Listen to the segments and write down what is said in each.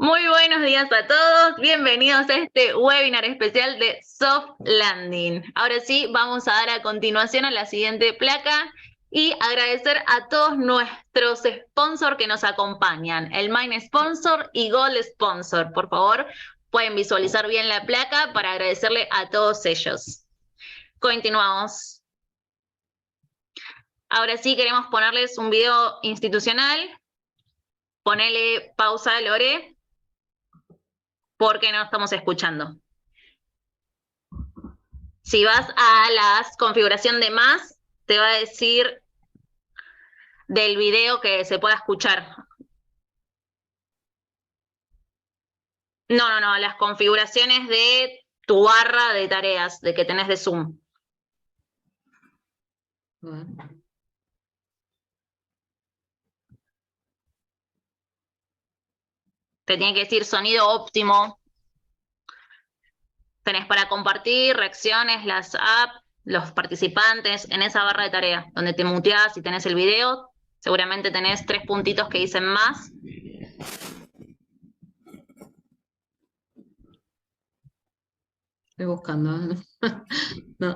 Muy buenos días a todos, bienvenidos a este webinar especial de Soft Landing. Ahora sí, vamos a dar a continuación a la siguiente placa y agradecer a todos nuestros sponsors que nos acompañan, el Main Sponsor y Gold Sponsor. Por favor, pueden visualizar bien la placa para agradecerle a todos ellos. Continuamos. Ahora sí queremos ponerles un video institucional. Ponele pausa, Lore, porque no estamos escuchando. Si vas a la configuración de más, te va a decir del video que se pueda escuchar. No, las configuraciones de tu barra de tareas, de que tenés de Zoom. Te tiene que decir sonido óptimo. Tenés para compartir, reacciones, las apps, los participantes, en esa barra de tareas, donde te muteás y tenés el video, seguramente tenés 3 puntitos que dicen más. Estoy buscando. No.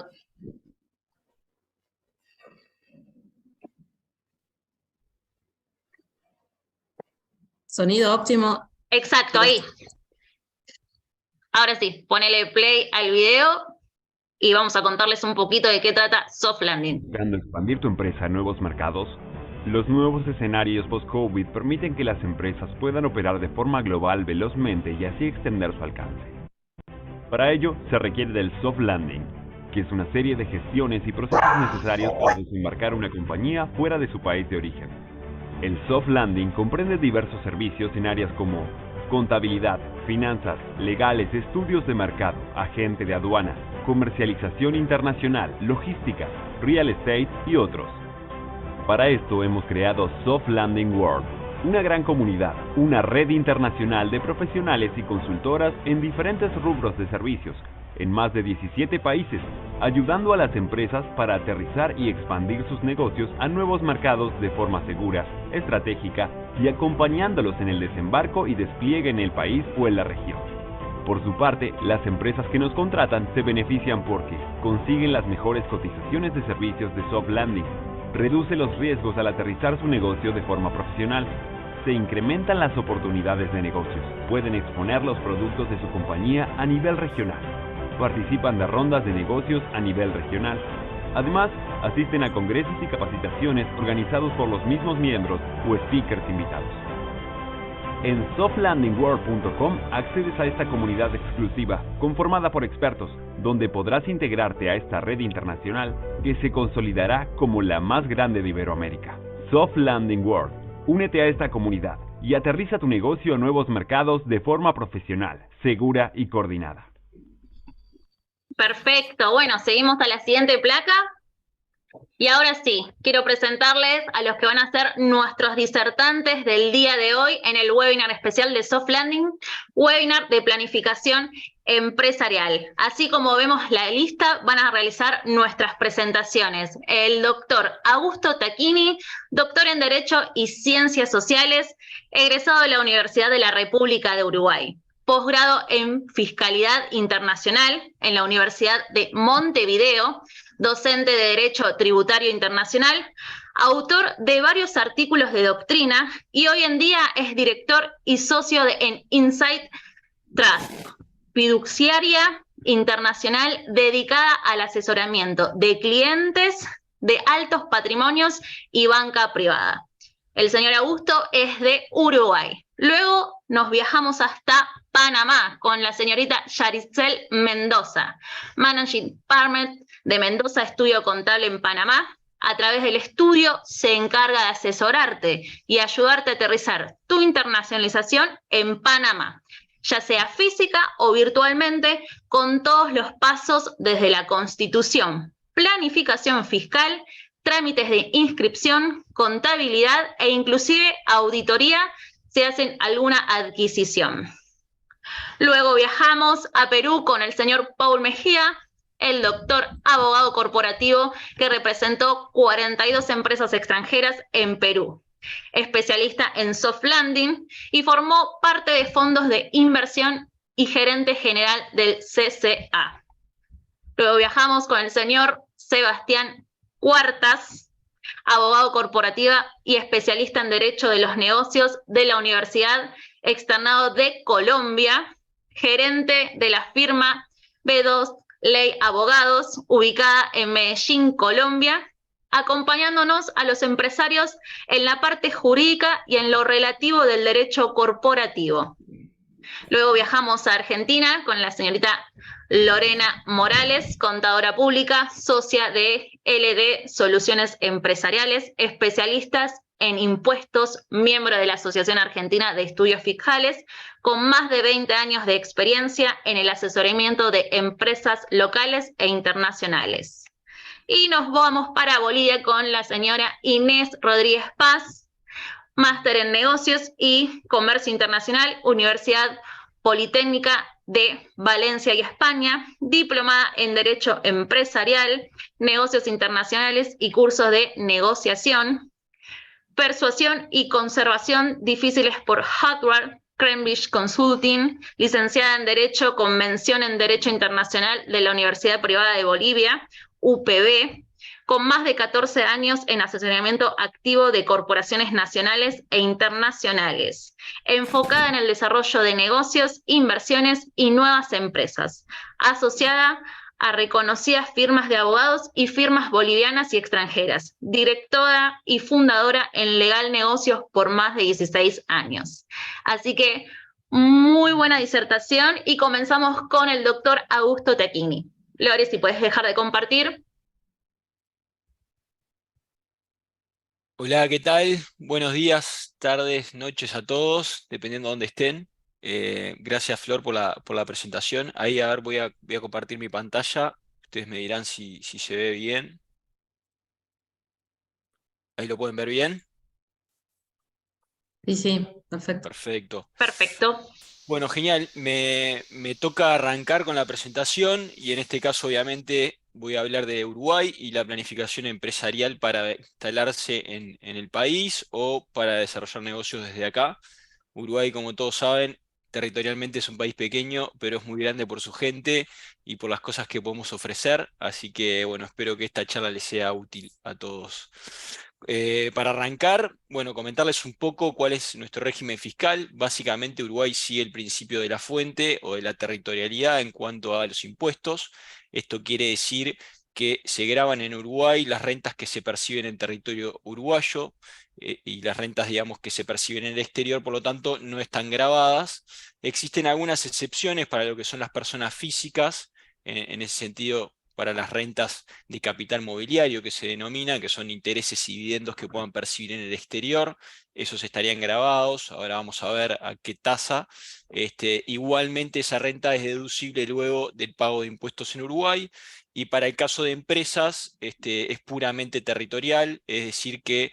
Sonido óptimo. Exacto, ahí. Ahora sí, ponele play al video y vamos a contarles un poquito de qué trata Soft Landing. Buscando expandir tu empresa a nuevos mercados, los nuevos escenarios post-COVID permiten que las empresas puedan operar de forma global velozmente y así extender su alcance. Para ello, se requiere del Soft Landing, que es una serie de gestiones y procesos necesarios para desembarcar una compañía fuera de su país de origen. El Soft Landing comprende diversos servicios en áreas como contabilidad, finanzas, legales, estudios de mercado, agente de aduanas, comercialización internacional, logística, real estate y otros. Para esto hemos creado Soft Landing World, una gran comunidad, una red internacional de profesionales y consultoras en diferentes rubros de servicios, en más de 17 países, ayudando a las empresas para aterrizar y expandir sus negocios a nuevos mercados de forma segura, estratégica y acompañándolos en el desembarco y despliegue en el país o en la región. Por su parte, las empresas que nos contratan se benefician porque consiguen las mejores cotizaciones de servicios de Soft Landing, reduce los riesgos al aterrizar su negocio de forma profesional, se incrementan las oportunidades de negocios, pueden exponer los productos de su compañía a nivel regional, participan de rondas de negocios a nivel regional. Además, asisten a congresos y capacitaciones organizados por los mismos miembros o speakers invitados. En softlandingworld.com accedes a esta comunidad exclusiva, conformada por expertos, donde podrás integrarte a esta red internacional que se consolidará como la más grande de Iberoamérica. Soft Landing World. Únete a esta comunidad y aterriza tu negocio a nuevos mercados de forma profesional, segura y coordinada. Perfecto, bueno, seguimos a la siguiente placa. Y ahora sí, quiero presentarles a los que van a ser nuestros disertantes del día de hoy en el webinar especial de Soft Landing, webinar de planificación empresarial. Así como vemos la lista, van a realizar nuestras presentaciones. El doctor Augusto Tacchini, doctor en Derecho y Ciencias Sociales, egresado de la Universidad de la República de Uruguay. Posgrado en Fiscalidad Internacional en la Universidad de Montevideo, docente de Derecho Tributario Internacional, autor de varios artículos de doctrina y hoy en día es director y socio en Insight Trust, fiduciaria internacional dedicada al asesoramiento de clientes de altos patrimonios y banca privada. El señor Augusto es de Uruguay. Luego nos viajamos hasta Panamá con la señorita Yaricel Mendoza, Managing Partner de Mendoza Estudio Contable en Panamá. A través del estudio se encarga de asesorarte y ayudarte a aterrizar tu internacionalización en Panamá, ya sea física o virtualmente, con todos los pasos desde la constitución, planificación fiscal, trámites de inscripción, contabilidad e inclusive auditoría si hacen alguna adquisición. Luego viajamos a Perú con el señor Paul Mejía, el doctor abogado corporativo que representó 42 empresas extranjeras en Perú. especialista en soft landing y formó parte de fondos de inversión y gerente general del CCA. Luego viajamos con el señor Sebastián Cuartas, abogado corporativa y especialista en Derecho de los Negocios de la Universidad Externado de Colombia, gerente de la firma B2 Ley Abogados, ubicada en Medellín, Colombia, acompañándonos a los empresarios en la parte jurídica y en lo relativo del derecho corporativo. Luego viajamos a Argentina con la señorita Lorena Morales, contadora pública, socia de LD Soluciones Empresariales, especialistas en impuestos, miembro de la Asociación Argentina de Estudios Fiscales, con más de 20 años de experiencia en el asesoramiento de empresas locales e internacionales. Y nos vamos para Bolivia con la señora Inés Rodríguez Paz, máster en negocios y comercio internacional, Universidad Politécnica de Valencia y España, diplomada en Derecho Empresarial, Negocios Internacionales y cursos de negociación, persuasión y conservación difíciles por Harvard, Cambridge Consulting, licenciada en Derecho con mención en Derecho Internacional de la Universidad Privada de Bolivia, UPB, con más de 14 años en asesoramiento activo de corporaciones nacionales e internacionales, enfocada en el desarrollo de negocios, inversiones y nuevas empresas, asociada a reconocidas firmas de abogados y firmas bolivianas y extranjeras, directora y fundadora en Legal Negocios por más de 16 años. Así que muy buena disertación y comenzamos con el doctor Augusto Tacchini. Lore, si puedes dejar de compartir. Hola, ¿qué tal? Buenos días, tardes, noches a todos, dependiendo de dónde estén. Gracias, Flor, por la presentación. Ahí, a ver, voy a compartir mi pantalla. Ustedes me dirán si se ve bien. ¿Ahí lo pueden ver bien? Sí, perfecto. Perfecto. Perfecto. Bueno, genial. Me toca arrancar con la presentación y en este caso, obviamente, voy a hablar de Uruguay y la planificación empresarial para instalarse en el país o para desarrollar negocios desde acá. Uruguay, como todos saben, territorialmente es un país pequeño, pero es muy grande por su gente y por las cosas que podemos ofrecer. Así que, bueno, espero que esta charla les sea útil a todos. Para arrancar, bueno, comentarles un poco cuál es nuestro régimen fiscal. Básicamente, Uruguay sigue el principio de la fuente o de la territorialidad en cuanto a los impuestos. Esto quiere decir que se graban en Uruguay las rentas que se perciben en territorio uruguayo y las rentas, digamos, que se perciben en el exterior, por lo tanto, no están gravadas. Existen algunas excepciones para lo que son las personas físicas, en ese sentido, para las rentas de capital mobiliario que se denomina, que son intereses y dividendos que puedan percibir en el exterior, esos estarían gravados. Ahora vamos a ver a qué tasa. Igualmente esa renta es deducible luego del pago de impuestos en Uruguay, y para el caso de empresas es puramente territorial, es decir que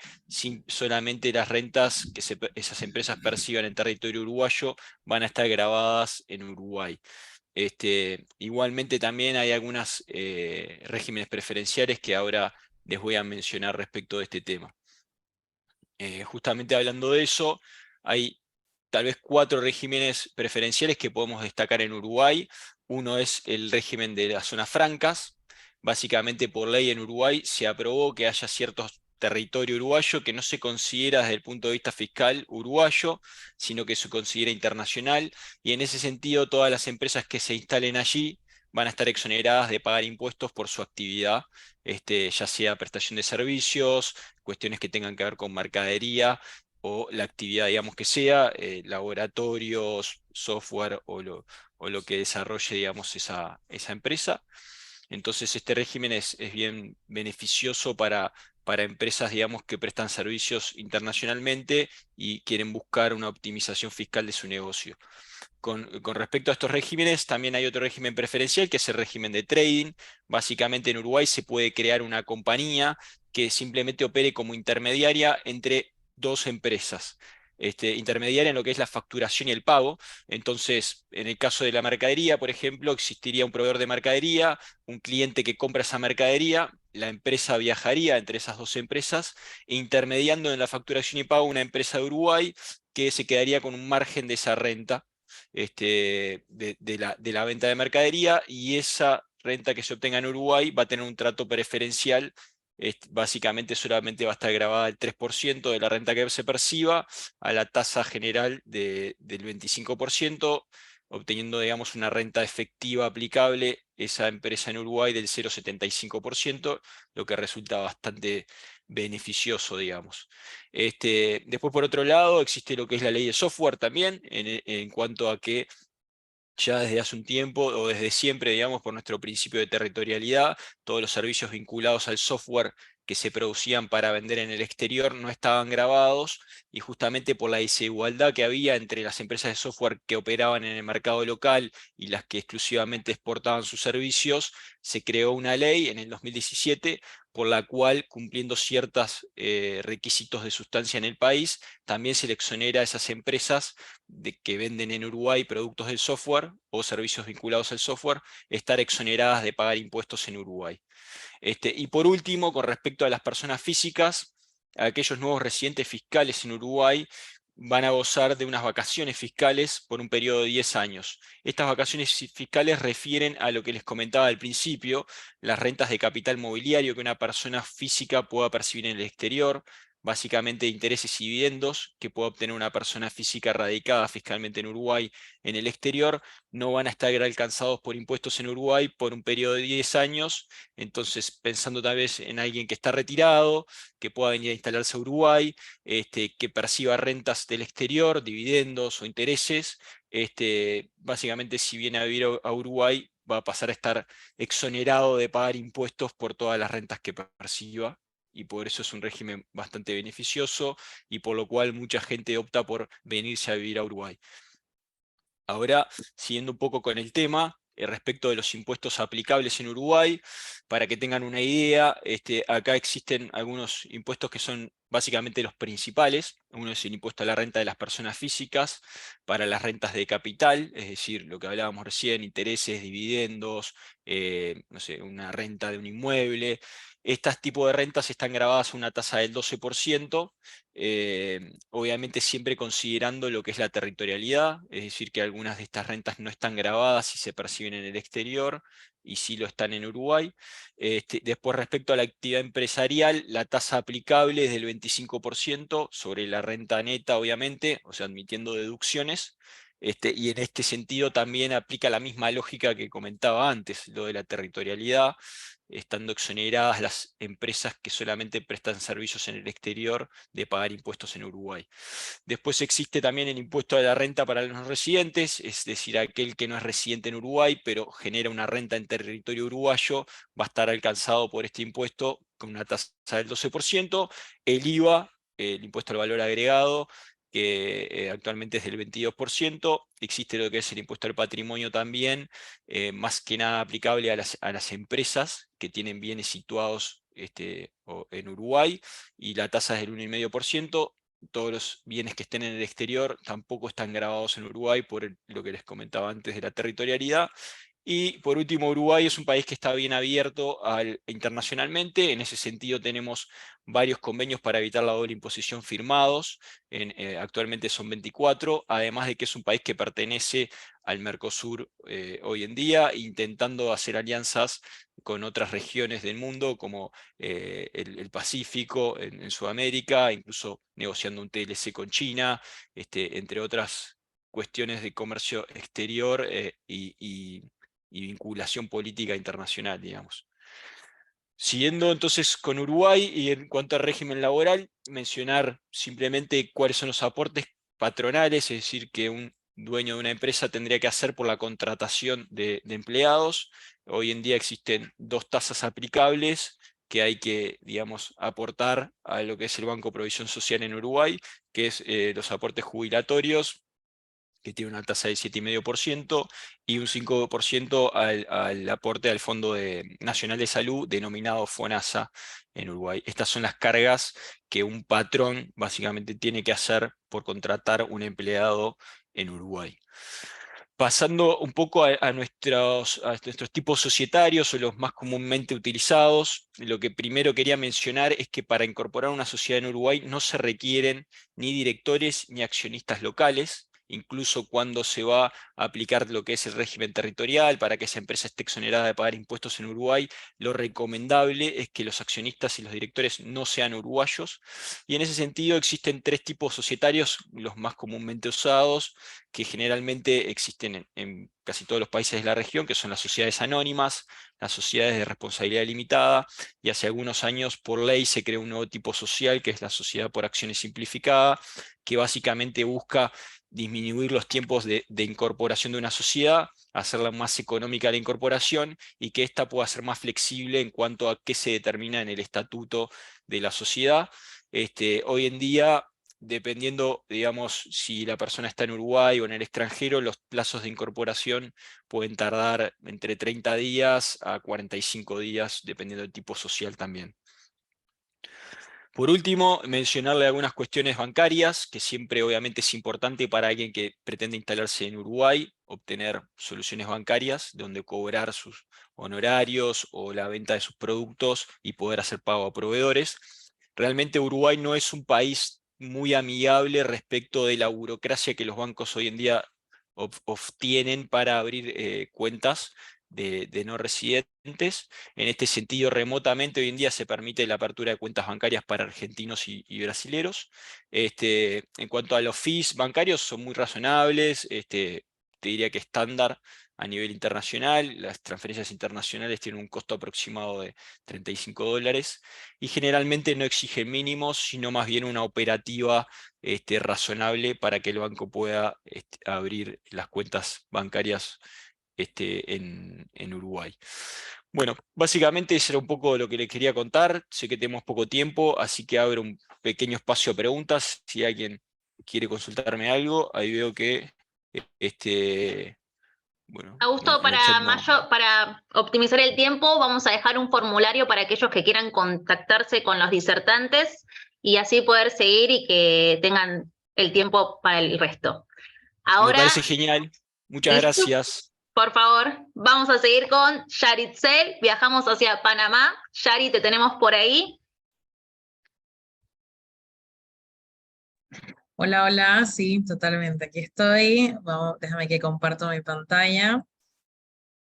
solamente las rentas que esas empresas perciban en territorio uruguayo van a estar gravadas en Uruguay. Igualmente también hay algunos regímenes preferenciales que ahora les voy a mencionar respecto de este tema. Justamente hablando de eso, hay tal vez 4 regímenes preferenciales que podemos destacar en Uruguay. Uno es el régimen de las zonas francas. Básicamente, por ley en Uruguay se aprobó que haya ciertos territorio uruguayo que no se considera desde el punto de vista fiscal uruguayo, sino que se considera internacional, y en ese sentido todas las empresas que se instalen allí van a estar exoneradas de pagar impuestos por su actividad, ya sea prestación de servicios, cuestiones que tengan que ver con mercadería, o la actividad, digamos, que sea, laboratorios, software o lo que desarrolle, digamos, esa empresa. Entonces este régimen es bien beneficioso para empresas, digamos, que prestan servicios internacionalmente y quieren buscar una optimización fiscal de su negocio. Con respecto a estos regímenes, también hay otro régimen preferencial, que es el régimen de trading. Básicamente en Uruguay se puede crear una compañía que simplemente opere como intermediaria entre 2 empresas. intermediaria en lo que es la facturación y el pago. Entonces, en el caso de la mercadería, por ejemplo, existiría un proveedor de mercadería, un cliente que compra esa mercadería, la empresa viajaría entre esas dos empresas, intermediando en la facturación y pago una empresa de Uruguay que se quedaría con un margen de esa renta, de la venta de mercadería, y esa renta que se obtenga en Uruguay va a tener un trato preferencial. Básicamente solamente va a estar grabada el 3% de la renta que se perciba a la tasa general del 25%, obteniendo, digamos, una renta efectiva aplicable esa empresa en Uruguay del 0,75%, lo que resulta bastante beneficioso, digamos. Después, por otro lado, existe lo que es la ley de software también, en cuanto a que ya desde hace un tiempo, o desde siempre, digamos, por nuestro principio de territorialidad, todos los servicios vinculados al software que se producían para vender en el exterior no estaban grabados, y justamente por la desigualdad que había entre las empresas de software que operaban en el mercado local y las que exclusivamente exportaban sus servicios, se creó una ley en el 2017 por la cual, cumpliendo ciertos requisitos de sustancia en el país, también se le exonera a esas empresas que venden en Uruguay productos del software o servicios vinculados al software, estar exoneradas de pagar impuestos en Uruguay. Y por último, con respecto a las personas físicas, aquellos nuevos residentes fiscales en Uruguay van a gozar de unas vacaciones fiscales por un periodo de 10 años. Estas vacaciones fiscales refieren a lo que les comentaba al principio, las rentas de capital mobiliario que una persona física pueda percibir en el exterior, básicamente intereses y dividendos que pueda obtener una persona física radicada fiscalmente en Uruguay en el exterior, no van a estar alcanzados por impuestos en Uruguay por un periodo de 10 años. Entonces, pensando tal vez en alguien que está retirado, que pueda venir a instalarse a Uruguay, que perciba rentas del exterior, dividendos o intereses, básicamente si viene a vivir a Uruguay va a pasar a estar exonerado de pagar impuestos por todas las rentas que perciba, y por eso es un régimen bastante beneficioso, y por lo cual mucha gente opta por venirse a vivir a Uruguay. Ahora, siguiendo un poco con el tema, respecto de los impuestos aplicables en Uruguay, para que tengan una idea, acá existen algunos impuestos que son básicamente los principales. Uno es el impuesto a la renta de las personas físicas, para las rentas de capital, es decir, lo que hablábamos recién, intereses, dividendos, no sé, una renta de un inmueble. Estos tipos de rentas están grabadas a una tasa del 12%, obviamente siempre considerando lo que es la territorialidad, es decir, que algunas de estas rentas no están grabadas y se perciben en el exterior, y sí lo están en Uruguay. Después, respecto a la actividad empresarial, la tasa aplicable es del 25% sobre la renta neta, obviamente, o sea, admitiendo deducciones. Y en este sentido también aplica la misma lógica que comentaba antes, lo de la territorialidad, estando exoneradas las empresas que solamente prestan servicios en el exterior de pagar impuestos en Uruguay. Después existe también el impuesto a la renta para los no residentes, es decir, aquel que no es residente en Uruguay, pero genera una renta en territorio uruguayo, va a estar alcanzado por este impuesto con una tasa del 12%. El IVA, el impuesto al valor agregado, que actualmente es del 22%. Existe lo que es el impuesto al patrimonio también, más que nada aplicable a las empresas que tienen bienes situados en Uruguay, y la tasa es del 1,5%. Todos los bienes que estén en el exterior tampoco están grabados en Uruguay por lo que les comentaba antes de la territorialidad. Y por último, Uruguay es un país que está bien abierto internacionalmente. En ese sentido tenemos varios convenios para evitar la doble imposición firmados, actualmente son 24, además de que es un país que pertenece al Mercosur hoy en día, intentando hacer alianzas con otras regiones del mundo, como el Pacífico, en Sudamérica, incluso negociando un TLC con China, entre otras cuestiones de comercio exterior y vinculación política internacional, digamos. Siguiendo entonces con Uruguay, y en cuanto al régimen laboral, mencionar simplemente cuáles son los aportes patronales, es decir, que un dueño de una empresa tendría que hacer por la contratación de empleados. Hoy en día existen dos tasas aplicables que hay que, digamos, aportar a lo que es el Banco Provisión Social en Uruguay, que es los aportes jubilatorios que tiene una tasa del 7,5%, y un 5% al aporte al Fondo Nacional de Salud, denominado FONASA en Uruguay. Estas son las cargas que un patrón básicamente tiene que hacer por contratar un empleado en Uruguay. Pasando un poco a nuestros tipos societarios, o los más comúnmente utilizados, lo que primero quería mencionar es que para incorporar una sociedad en Uruguay no se requieren ni directores ni accionistas locales. Incluso cuando se va a aplicar lo que es el régimen territorial para que esa empresa esté exonerada de pagar impuestos en Uruguay, lo recomendable es que los accionistas y los directores no sean uruguayos. Y en ese sentido existen 3 tipos societarios, los más comúnmente usados, que generalmente existen en casi todos los países de la región, que son las sociedades anónimas, las sociedades de responsabilidad limitada, y hace algunos años por ley se creó un nuevo tipo social, que es la sociedad por acciones simplificada, que básicamente busca disminuir los tiempos de incorporación de una sociedad, hacerla más económica la incorporación, y que ésta pueda ser más flexible en cuanto a qué se determina en el estatuto de la sociedad. Hoy en día, dependiendo, digamos, si la persona está en Uruguay o en el extranjero, los plazos de incorporación pueden tardar entre 30 días a 45 días, dependiendo del tipo social también. Por último, mencionarle algunas cuestiones bancarias, que siempre obviamente es importante para alguien que pretende instalarse en Uruguay, obtener soluciones bancarias donde cobrar sus honorarios o la venta de sus productos y poder hacer pago a proveedores. Realmente Uruguay no es un país muy amigable respecto de la burocracia que los bancos hoy en día obtienen para abrir cuentas de no residentes. En este sentido, remotamente hoy en día se permite la apertura de cuentas bancarias para argentinos y brasileros. En cuanto a los fees bancarios, son muy razonables, te diría que estándar a nivel internacional. Las transferencias internacionales tienen un costo aproximado de $35, y generalmente no exigen mínimos, sino más bien una operativa razonable para que el banco pueda abrir las cuentas bancarias en Uruguay. Bueno, básicamente eso era un poco lo que les quería contar. Sé que tenemos poco tiempo, así que abro un pequeño espacio a preguntas. Si alguien quiere consultarme algo, ahí veo que bueno, Augusto, en el chat no. para optimizar el tiempo, vamos a dejar un formulario para aquellos que quieran contactarse con los disertantes y así poder seguir y que tengan el tiempo para el resto. Me Ahora, parece genial. Muchas ¿listo? gracias. Por favor, vamos a seguir con Yaritzel. Viajamos hacia Panamá. Yari, te tenemos por ahí. Hola, hola, sí, totalmente, aquí estoy. Déjame que comparto mi pantalla.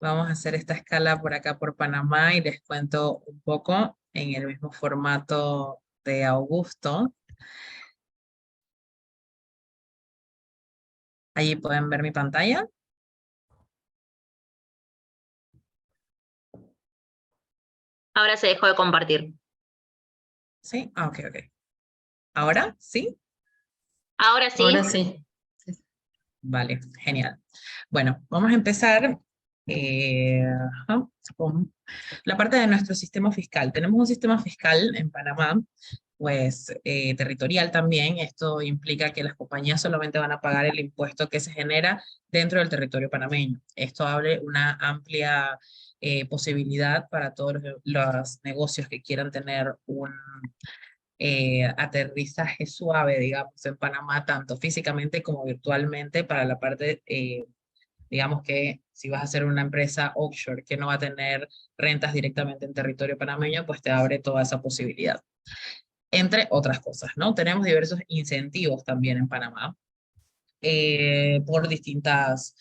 Vamos a hacer esta escala por acá por Panamá y les cuento un poco en el mismo formato de Augusto. Allí pueden ver mi pantalla. Ahora se dejó de compartir. ¿Sí? Ah, ok, ok. ¿Ahora? ¿Sí? Ahora sí. Ahora sí. Vale, genial. Bueno, vamos a empezar con la parte de nuestro sistema fiscal. Tenemos un sistema fiscal en Panamá, pues territorial también. Esto implica que las compañías solamente van a pagar el impuesto que se genera dentro del territorio panameño. Esto abre una amplia posibilidad para todos los negocios que quieran tener un aterrizaje suave, digamos, en Panamá, tanto físicamente como virtualmente, para la parte, digamos que si vas a hacer una empresa offshore que no va a tener rentas directamente en territorio panameño, pues te abre toda esa posibilidad. Entre otras cosas, ¿no? Tenemos diversos incentivos también en Panamá por distintas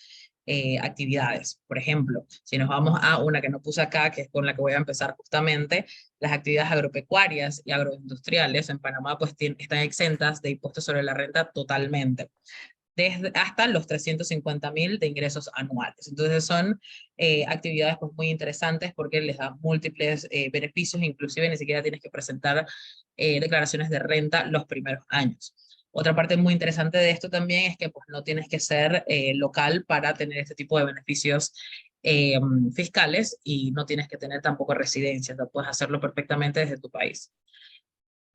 actividades. Por ejemplo, si nos vamos a una que no puse acá, que es con la que voy a empezar justamente, las actividades agropecuarias y agroindustriales en Panamá pues están exentas de impuestos sobre la renta totalmente, hasta los 350.000 de ingresos anuales. Entonces son actividades pues, muy interesantes porque les dan múltiples beneficios, inclusive ni siquiera tienes que presentar declaraciones de renta los primeros años. Otra parte muy interesante de esto también es que pues, no tienes que ser local para tener este tipo de beneficios fiscales y no tienes que tener tampoco residencia, puedes hacerlo perfectamente desde tu país.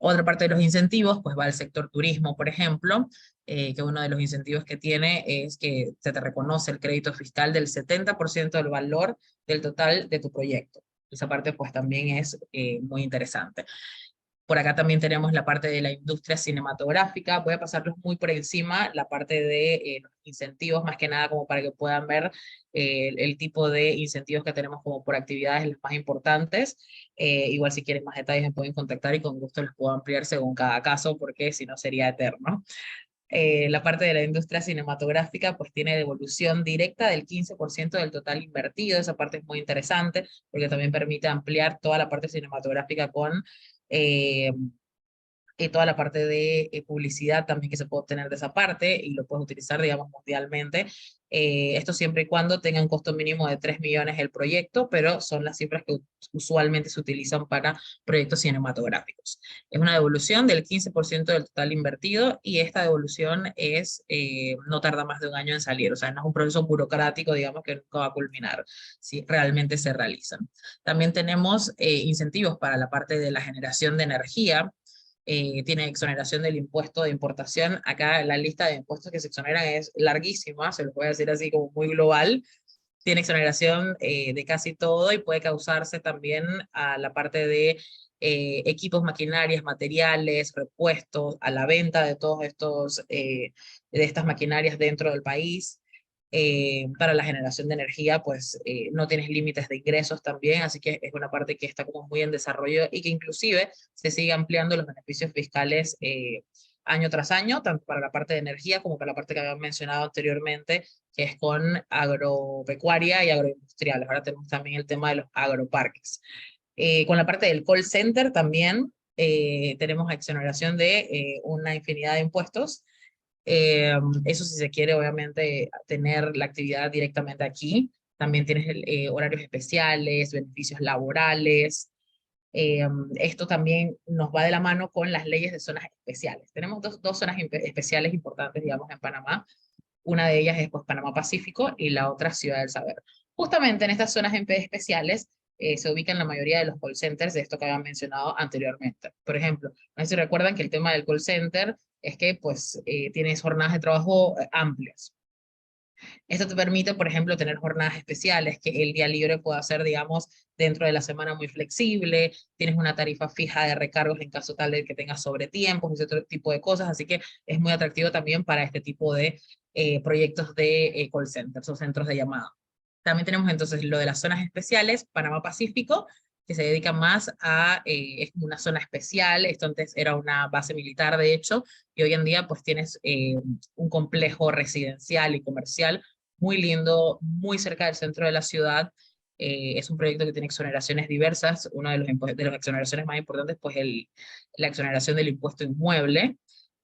Otra parte de los incentivos, pues va al sector turismo, por ejemplo, que uno de los incentivos que tiene es que se te reconoce el crédito fiscal del 70% del valor del total de tu proyecto. Esa parte pues también es muy interesante. Por acá también tenemos la parte de la industria cinematográfica. Voy a pasarlos muy por encima, la parte de los incentivos, más que nada como para que puedan ver el tipo de incentivos que tenemos como por actividades las más importantes. Igual si quieren más detalles me pueden contactar y con gusto les puedo ampliar según cada caso, porque si no sería eterno. La parte de la industria cinematográfica pues tiene devolución directa del 15% del total invertido. Esa parte es muy interesante porque también permite ampliar toda la parte cinematográfica con toda la parte de publicidad también que se puede obtener de esa parte y lo puedes utilizar, digamos, mundialmente. Esto siempre y cuando tenga un costo mínimo de 3 millones el proyecto, pero son las cifras que usualmente se utilizan para proyectos cinematográficos. Es una devolución del 15% del total invertido y esta devolución es, no tarda más de un año en salir, o sea, no es un proceso burocrático, digamos, que nunca va a culminar si realmente se realizan. También tenemos incentivos para la parte de la generación de energía. Tiene exoneración del impuesto de importación. Acá la lista de impuestos que se exoneran es larguísima, se los voy a decir así como muy global. Tiene exoneración de casi todo y puede causarse también a la parte de equipos, maquinarias, materiales, repuestos, a la venta de todos estos, de estas maquinarias dentro del país. Para la generación de energía, pues no tienes límites de ingresos también, así que es una parte que está como muy en desarrollo y que inclusive se sigue ampliando los beneficios fiscales año tras año, tanto para la parte de energía como para la parte que habían mencionado anteriormente, que es con agropecuaria y agroindustrial. Ahora tenemos también el tema de los agroparques. Con la parte del call center también tenemos exoneración de una infinidad de impuestos. Eso si se quiere, obviamente, tener la actividad directamente aquí. También tienes horarios especiales, beneficios laborales. Esto también nos va de la mano con las leyes de zonas especiales. Tenemos dos zonas especiales importantes, digamos, en Panamá. Una de ellas es pues, Panamá Pacífico y la otra Ciudad del Saber. Justamente en estas zonas especiales se ubican la mayoría de los call centers de esto que habían mencionado anteriormente. Por ejemplo, no sé si recuerdan que el tema del call center es que pues tienes jornadas de trabajo amplias. Esto te permite, por ejemplo, tener jornadas especiales, que el día libre pueda ser, digamos, dentro de la semana muy flexible, tienes una tarifa fija de recargos en caso tal de que tengas sobretiempos, ese otro tipo de cosas, así que es muy atractivo también para este tipo de proyectos de call centers o centros de llamada. También tenemos entonces lo de las zonas especiales, Panamá Pacífico, que se dedica más a, es una zona especial, esto antes era una base militar de hecho, y hoy en día pues tienes un complejo residencial y comercial muy lindo, muy cerca del centro de la ciudad. Es un proyecto que tiene exoneraciones diversas. Una de las exoneraciones más importantes pues la exoneración del impuesto inmueble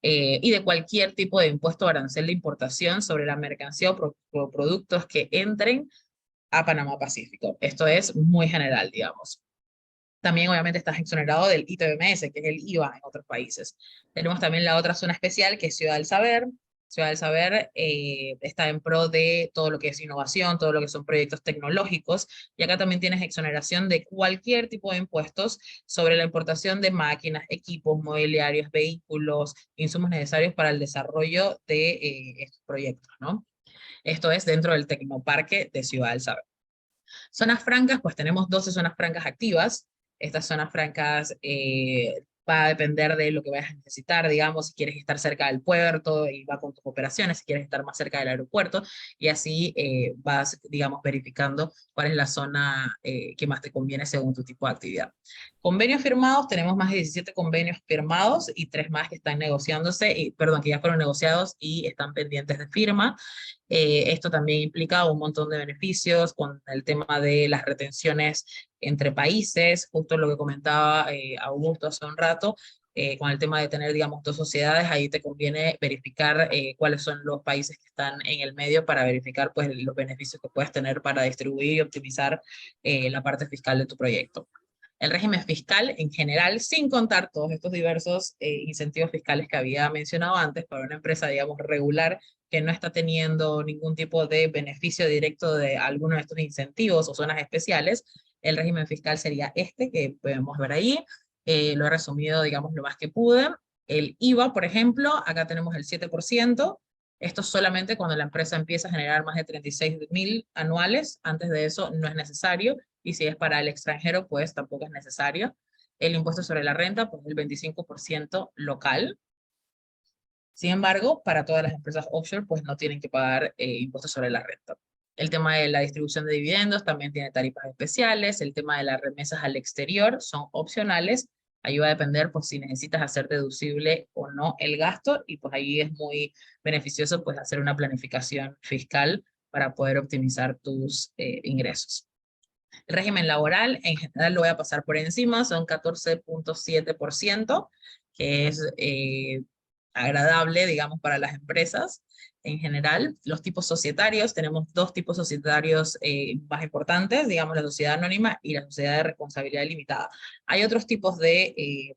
y de cualquier tipo de impuesto o arancel de importación sobre la mercancía o productos que entren a Panamá Pacífico. Esto es muy general, digamos. También obviamente estás exonerado del ITBMS, que es el IVA en otros países. Tenemos también la otra zona especial, que es Ciudad del Saber. Ciudad del Saber está en pro de todo lo que es innovación, todo lo que son proyectos tecnológicos, y acá también tienes exoneración de cualquier tipo de impuestos sobre la importación de máquinas, equipos, mobiliarios, vehículos, insumos necesarios para el desarrollo de estos proyectos, ¿no? Esto es dentro del Tecnoparque de Ciudad del Saber. Zonas francas, pues tenemos 12 zonas francas activas. Estas zonas francas va a depender de lo que vayas a necesitar, digamos, si quieres estar cerca del puerto y va con tus operaciones, si quieres estar más cerca del aeropuerto, y así vas, digamos, verificando cuál es la zona que más te conviene según tu tipo de actividad. Convenios firmados, tenemos más de 17 convenios firmados y 3 más que están negociándose, perdón, que ya fueron negociados y están pendientes de firma. Esto también implica un montón de beneficios con el tema de las retenciones entre países, justo lo que comentaba Augusto hace un rato, con el tema de tener, digamos, dos sociedades, ahí te conviene verificar cuáles son los países que están en el medio para verificar pues, los beneficios que puedes tener para distribuir y optimizar la parte fiscal de tu proyecto. El régimen fiscal en general, sin contar todos estos diversos incentivos fiscales que había mencionado antes, para una empresa, digamos, regular, que no está teniendo ningún tipo de beneficio directo de alguno de estos incentivos o zonas especiales, el régimen fiscal sería este que podemos ver ahí. lo he resumido, digamos, lo más que pude. El IVA, por ejemplo, acá tenemos el 7%. Esto solamente cuando la empresa empieza a generar más de 36.000 anuales. Antes de eso no es necesario. Y si es para el extranjero, pues tampoco es necesario. El impuesto sobre la renta, pues el 25% local. Sin embargo, para todas las empresas offshore, pues no tienen que pagar impuestos sobre la renta. El tema de la distribución de dividendos también tiene tarifas especiales. El tema de las remesas al exterior son opcionales. Ahí va a depender, pues, si necesitas hacer deducible o no el gasto, y pues ahí es muy beneficioso, pues, hacer una planificación fiscal para poder optimizar tus ingresos. El régimen laboral, en general, lo voy a pasar por encima, son 14.7%, que es agradable, digamos, para las empresas en general. Los tipos societarios, tenemos dos tipos societarios más importantes, digamos, la sociedad anónima y la sociedad de responsabilidad limitada. Hay otros tipos de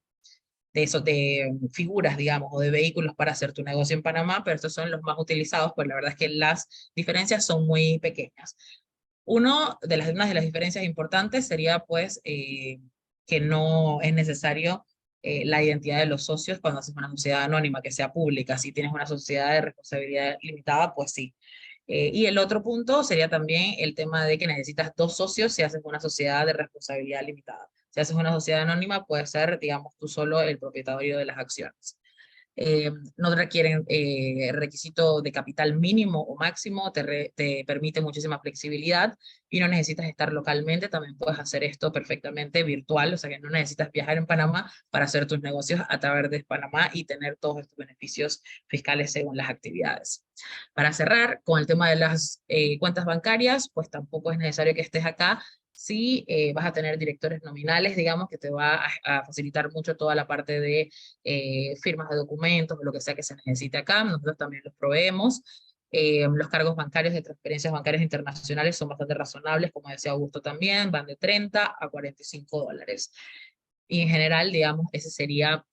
figuras, digamos, o de vehículos para hacer tu negocio en Panamá, pero estos son los más utilizados, pues la verdad es que las diferencias son muy pequeñas. Una de las diferencias importantes sería, pues, que no es necesario la identidad de los socios cuando haces una sociedad anónima que sea pública. Si tienes una sociedad de responsabilidad limitada, pues sí. Y el otro punto sería también el tema de que necesitas dos socios si haces una sociedad de responsabilidad limitada. Si haces una sociedad anónima, puede ser, digamos, tú solo el propietario de las acciones. No requieren requisito de capital mínimo o máximo, te permite muchísima flexibilidad y no necesitas estar localmente, también puedes hacer esto perfectamente virtual, o sea que no necesitas viajar en Panamá para hacer tus negocios a través de Panamá y tener todos estos beneficios fiscales según las actividades. Para cerrar, con el tema de las cuentas bancarias, pues tampoco es necesario que estés acá. Sí, vas a tener directores nominales, digamos, que te va a facilitar mucho toda la parte de firmas de documentos o lo que sea que se necesite acá. Nosotros también los proveemos. Los cargos bancarios de transferencias bancarias internacionales son bastante razonables, como decía Augusto también, van de 30 a 45 dólares. Y en general, digamos, esa sería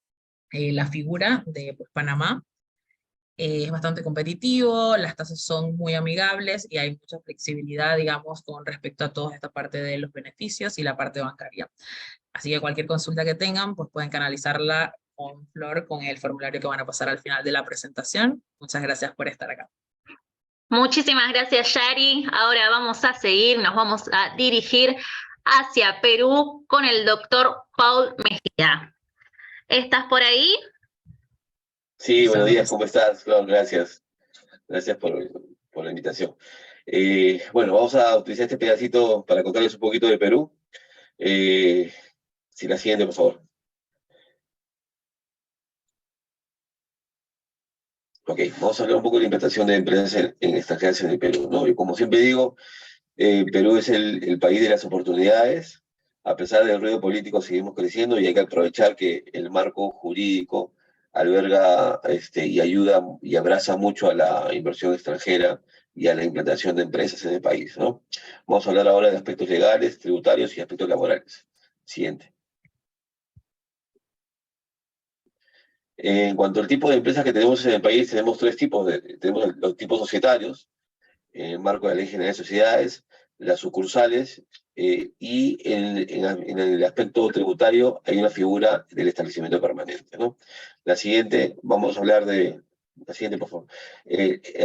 la figura de, pues, Panamá. Es bastante competitivo, las tasas son muy amigables y hay mucha flexibilidad, digamos, con respecto a toda esta parte de los beneficios y la parte bancaria. Así que cualquier consulta que tengan, pues pueden canalizarla con Flor, con el formulario que van a pasar al final de la presentación. Muchas gracias por estar acá. Muchísimas gracias, Yari. Ahora vamos a seguir, nos vamos a dirigir hacia Perú con el doctor Paul Mejía. ¿Estás por ahí? Sí, buenos días, ¿cómo estás, Flor? Gracias. Gracias por la invitación. Bueno, vamos a utilizar este pedacito para contarles un poquito de Perú. Si la siguiente, por favor. Ok, vamos a hablar un poco de la implantación de empresas en extranjeras en el Perú, ¿no? Y como siempre digo, Perú es el país de las oportunidades. A pesar del ruido político, seguimos creciendo y hay que aprovechar que el marco jurídico alberga y ayuda y abraza mucho a la inversión extranjera y a la implantación de empresas en el país, ¿no? Vamos a hablar ahora de aspectos legales, tributarios y aspectos laborales. Siguiente. En cuanto al tipo de empresas que tenemos en el país, tenemos tres tipos. Tenemos los tipos societarios, en el marco de la Ley General de Sociedades, las sucursales, y en el aspecto tributario hay una figura del establecimiento permanente, ¿no? La siguiente, vamos a hablar de... La siguiente, por favor.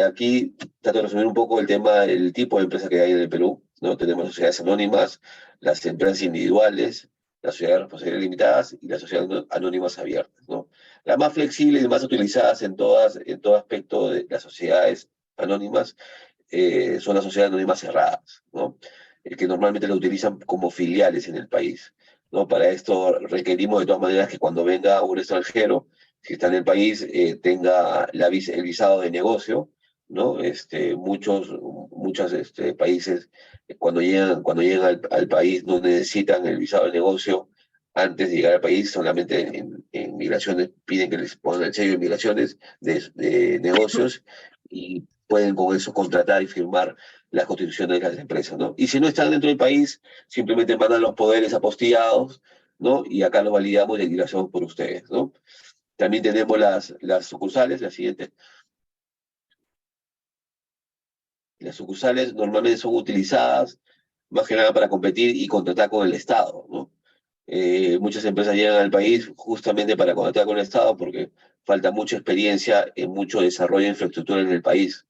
Aquí trato de resumir un poco el tema del tipo de empresa que hay en el Perú, ¿no? Tenemos sociedades anónimas, las empresas individuales, las sociedades de responsabilidad limitadas y las sociedades anónimas abiertas, ¿no? Las más flexibles y más utilizadas en todo aspecto de las sociedades anónimas son las sociedades anónimas cerradas, ¿no? Que normalmente lo utilizan como filiales en el país, ¿no? Para esto requerimos de todas maneras que cuando venga un extranjero, si está en el país, tenga el visado de negocio, ¿no? Muchos países cuando llegan al país no necesitan el visado de negocio antes de llegar al país, solamente en migraciones piden que les pongan el sello de migraciones de negocios y pueden con eso contratar y firmar las constituciones de las empresas, ¿no? Y si no están dentro del país, simplemente mandan los poderes apostillados, ¿no? Y acá los validamos y lo hacemos por ustedes, ¿no? También tenemos las sucursales, la siguiente. Las sucursales normalmente son utilizadas más que nada para competir y contratar con el Estado, ¿no? Muchas empresas llegan al país justamente para conectar con el Estado porque falta mucha experiencia en mucho desarrollo de infraestructura en el país,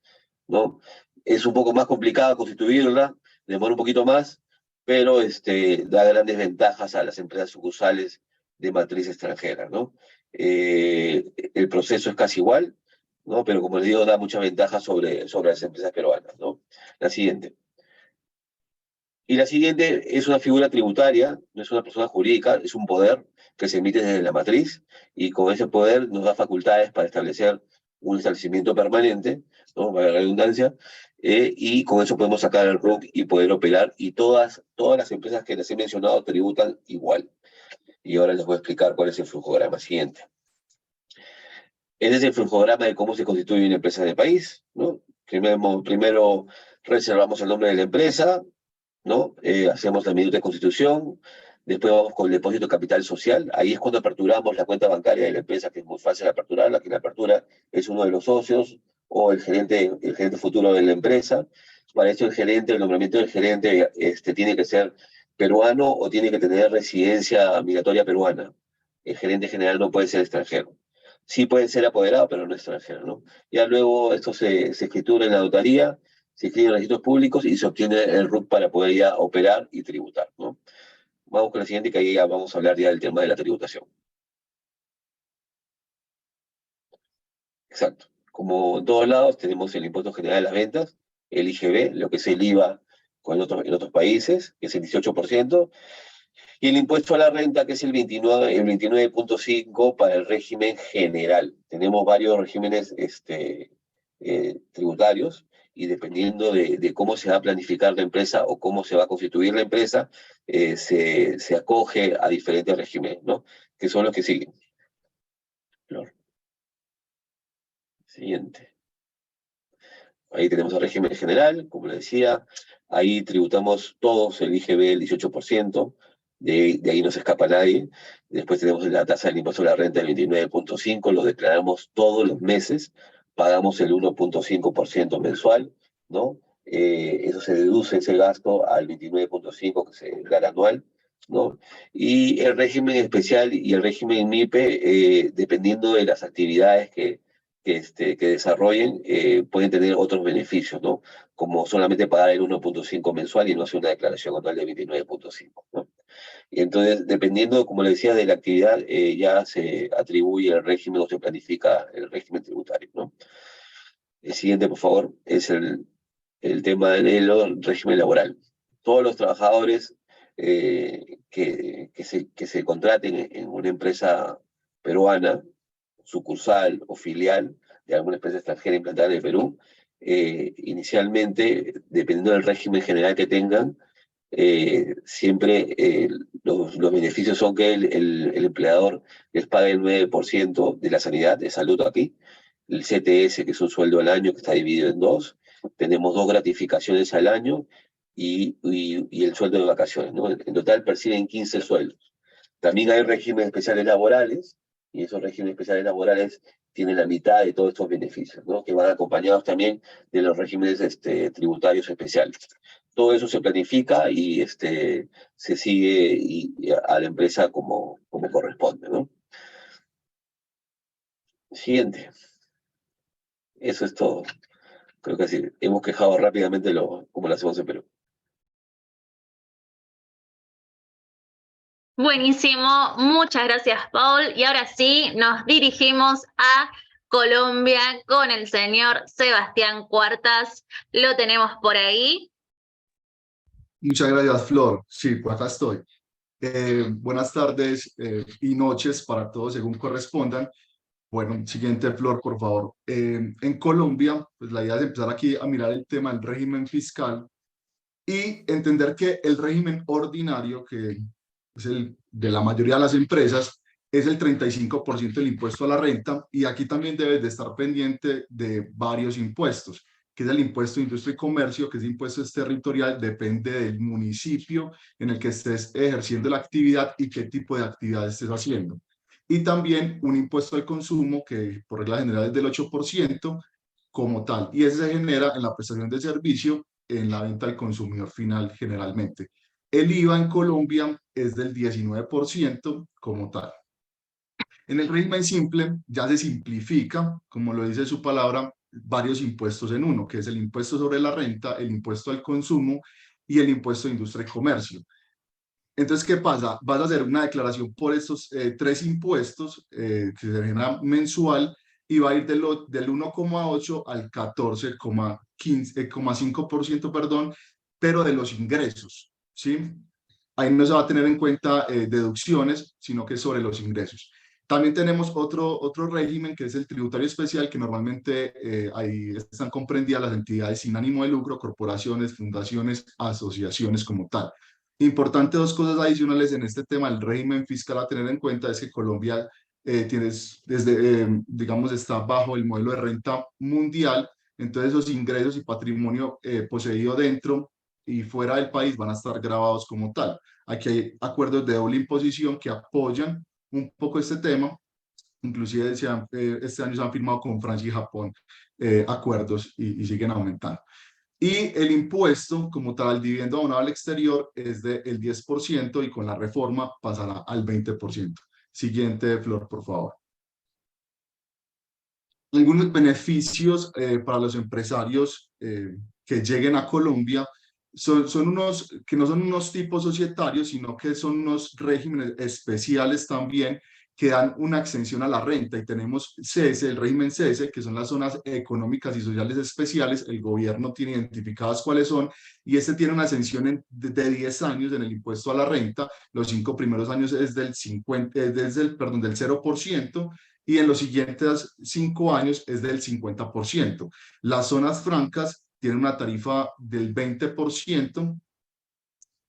¿no? Es un poco más complicado constituirla, demora un poquito más, pero da grandes ventajas a las empresas sucursales de matriz extranjera, ¿no? El proceso es casi igual, ¿no? Pero como les digo, da muchas ventajas sobre las empresas peruanas, ¿no? La siguiente. Y la siguiente es una figura tributaria, no es una persona jurídica, es un poder que se emite desde la matriz y con ese poder nos da facultades para establecer un establecimiento permanente, ¿no? Para la redundancia, y con eso podemos sacar el RUC y poder operar y todas las empresas que les he mencionado tributan igual. Y ahora les voy a explicar cuál es el flujograma siguiente. Ese es el flujograma de cómo se constituye una empresa de país, ¿no? Primero reservamos el nombre de la empresa, ¿no? Hacemos la minuta de constitución, después vamos con el depósito de capital social, ahí es cuando aperturamos la cuenta bancaria de la empresa, que es muy fácil aperturarla, que la apertura es uno de los socios o el gerente futuro de la empresa. Para eso el nombramiento del gerente tiene que ser peruano o tiene que tener residencia migratoria peruana. El gerente general no puede ser extranjero. Sí puede ser apoderado, pero no extranjero, ¿no? Ya luego esto se escritura en la notaría, se escriben en registros públicos y se obtiene el RUC para poder ya operar y tributar, ¿no? Vamos con la siguiente, que ahí ya vamos a hablar ya del tema de la tributación. Exacto. Como en todos lados tenemos el impuesto general de las ventas, el IGB, lo que es el IVA en otros países, que es el 18%, y el impuesto a la renta, que es el 29.5% para el régimen general. Tenemos varios regímenes tributarios, y dependiendo de cómo se va a planificar la empresa o cómo se va a constituir la empresa, se acoge a diferentes regímenes, ¿no? Que son los que siguen. Flor. Siguiente. Ahí tenemos el régimen general, como les decía. Ahí tributamos todos el IGB, el 18%. De ahí no se escapa nadie. Después tenemos la tasa del impuesto a la renta del 29.5%, lo declaramos todos los meses, pagamos el 1.5% mensual, ¿no? Eso se deduce ese gasto al 29.5% que se declara anual, ¿no? Y el régimen especial y el régimen MIPE, dependiendo de las actividades que desarrollen, pueden tener otros beneficios, ¿no? Como solamente pagar el 1.5% mensual y no hacer una declaración anual de 29.5%, ¿no? Y entonces, dependiendo, como le decía, de la actividad, ya se atribuye el régimen o se planifica el régimen tributario, ¿no? El siguiente, por favor, es el tema del régimen laboral. Todos los trabajadores que se contraten en una empresa peruana, sucursal o filial de alguna empresa extranjera implantada en el Perú, inicialmente, dependiendo del régimen general que tengan, siempre los beneficios son que el empleador les pague el 9% de la sanidad, de salud aquí, el CTS, que es un sueldo al año que está dividido en dos, tenemos 2 gratificaciones al año y el sueldo de vacaciones, ¿no? En total perciben 15 sueldos. También hay regímenes especiales laborales, y esos regímenes especiales laborales tienen la mitad de todos estos beneficios, ¿no? Que van acompañados también de los regímenes tributarios especiales. Todo eso se planifica y se sigue a la empresa como corresponde, ¿no? Siguiente. Eso es todo. Creo que sí. Hemos quejado rápidamente como lo hacemos en Perú. Buenísimo, muchas gracias, Paul. Y ahora sí, nos dirigimos a Colombia con el señor Sebastián Cuartas. ¿Lo tenemos por ahí? Muchas gracias, Flor. Sí, pues acá estoy. Buenas tardes y noches para todos, según correspondan. Bueno, siguiente, Flor, por favor. En Colombia, pues la idea es empezar aquí a mirar el tema del régimen fiscal y entender que el régimen ordinario, que es el de la mayoría de las empresas, es el 35% del impuesto a la renta, y aquí también debes de estar pendiente de varios impuestos, que es el impuesto de industria y comercio, que ese impuesto es territorial, depende del municipio en el que estés ejerciendo la actividad y qué tipo de actividad estés haciendo. Y también un impuesto al consumo, que por regla general es del 8% como tal, y ese se genera en la prestación de servicio, en la venta al consumidor final generalmente. El IVA en Colombia es del 19% como tal. En el régimen simple ya se simplifica, como lo dice su palabra, varios impuestos en uno, que es el impuesto sobre la renta, el impuesto al consumo y el impuesto de industria y comercio. Entonces, ¿qué pasa? Vas a hacer una declaración por estos tres impuestos que se genera mensual y va a ir del 1,8 al 14,5%, perdón, pero de los ingresos, ¿sí? Ahí no se va a tener en cuenta deducciones, sino que es sobre los ingresos. También tenemos otro régimen que es el tributario especial, que normalmente ahí están comprendidas las entidades sin ánimo de lucro, corporaciones, fundaciones, asociaciones como tal. Importante, dos cosas adicionales en este tema, el régimen fiscal a tener en cuenta es que Colombia digamos, está bajo el modelo de renta mundial, entonces esos ingresos y patrimonio poseído dentro y fuera del país van a estar grabados como tal. Aquí hay acuerdos de doble imposición que apoyan un poco este tema, inclusive este año se han firmado con Francia y Japón acuerdos y siguen aumentando. Y el impuesto como tal al dividendo abonado al exterior es del 10% y con la reforma pasará al 20%. Siguiente, Flor, por favor. Algunos beneficios para los empresarios que lleguen a Colombia son unos que no son unos tipos societarios, sino que son unos regímenes especiales también que dan una exención a la renta. Y tenemos CESE, el régimen CESE, que son las zonas económicas y sociales especiales. El gobierno tiene identificadas cuáles son, y este tiene una exención de 10 años en el impuesto a la renta. Los 5 primeros años es del 0%, y en los siguientes 5 años es del 50%. Las zonas francas tienen una tarifa del 20%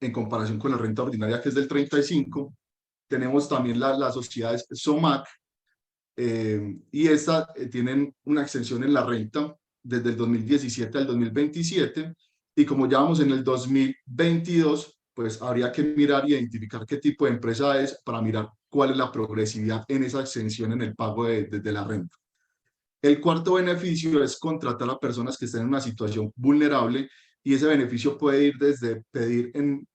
en comparación con la renta ordinaria, que es del 35%. Tenemos también las sociedades SOMAC, y estas tienen una extensión en la renta desde el 2017 al 2027, y como ya vamos en el 2022, pues habría que mirar y identificar qué tipo de empresa es para mirar cuál es la progresividad en esa exención en el pago de la renta. El cuarto beneficio es contratar a personas que estén en una situación vulnerable, y ese beneficio puede ir desde pedir en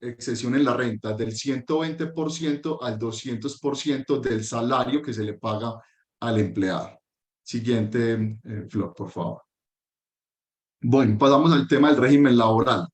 exención en la renta del 120% al 200% del salario que se le paga al empleado. Siguiente, Flor, por favor. Bueno, pasamos al tema del régimen laboral.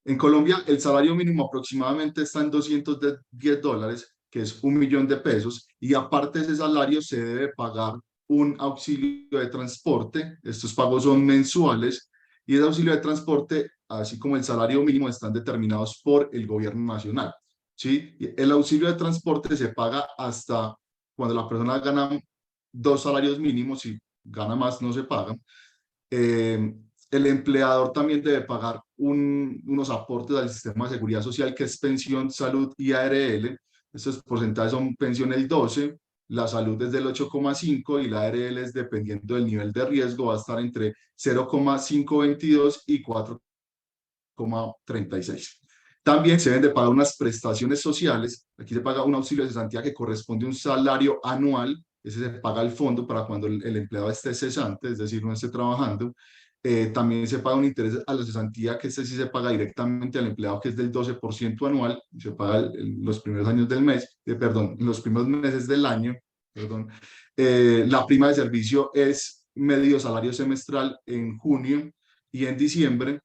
En Colombia, el salario mínimo aproximadamente está en $210, que es 1.000.000 de pesos, y aparte de ese salario se debe pagar un auxilio de transporte. Estos pagos son mensuales, y ese auxilio de transporte, así como el salario mínimo, están determinados por el gobierno nacional, ¿sí? El auxilio de transporte se paga hasta cuando la persona gana 2 salarios mínimos, si gana más no se paga. El empleador también debe pagar unos aportes al sistema de seguridad social, que es pensión, salud y ARL. Estos porcentajes son pensión el 12%, la salud es del 8,5% y la ARL es, dependiendo del nivel de riesgo, va a estar entre 0,522 y 4,36. También se deben de pagar unas prestaciones sociales. Aquí se paga un auxilio de cesantía que corresponde a un salario anual. Ese se paga al fondo para cuando el empleado esté cesante, es decir, no esté trabajando. También se paga un interés a la cesantía, que este sí se paga directamente al empleado, que es del 12% anual. Se paga los primeros años del mes, los primeros meses del año. La prima de servicio es medio salario semestral en junio y en diciembre.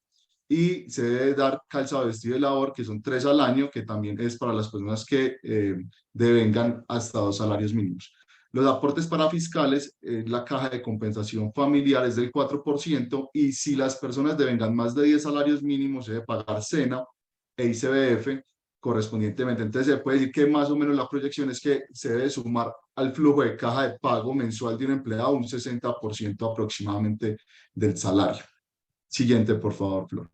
Y se debe dar calzado, vestido de labor, que son 3 al año, que también es para las personas que devengan hasta 2 salarios mínimos. Los aportes para fiscales, la caja de compensación familiar es del 4%, y si las personas devengan más de 10 salarios mínimos, se debe pagar SENA e ICBF correspondientemente. Entonces se puede decir que más o menos la proyección es que se debe sumar al flujo de caja de pago mensual de un empleado un 60% aproximadamente del salario. Siguiente, por favor, Flor.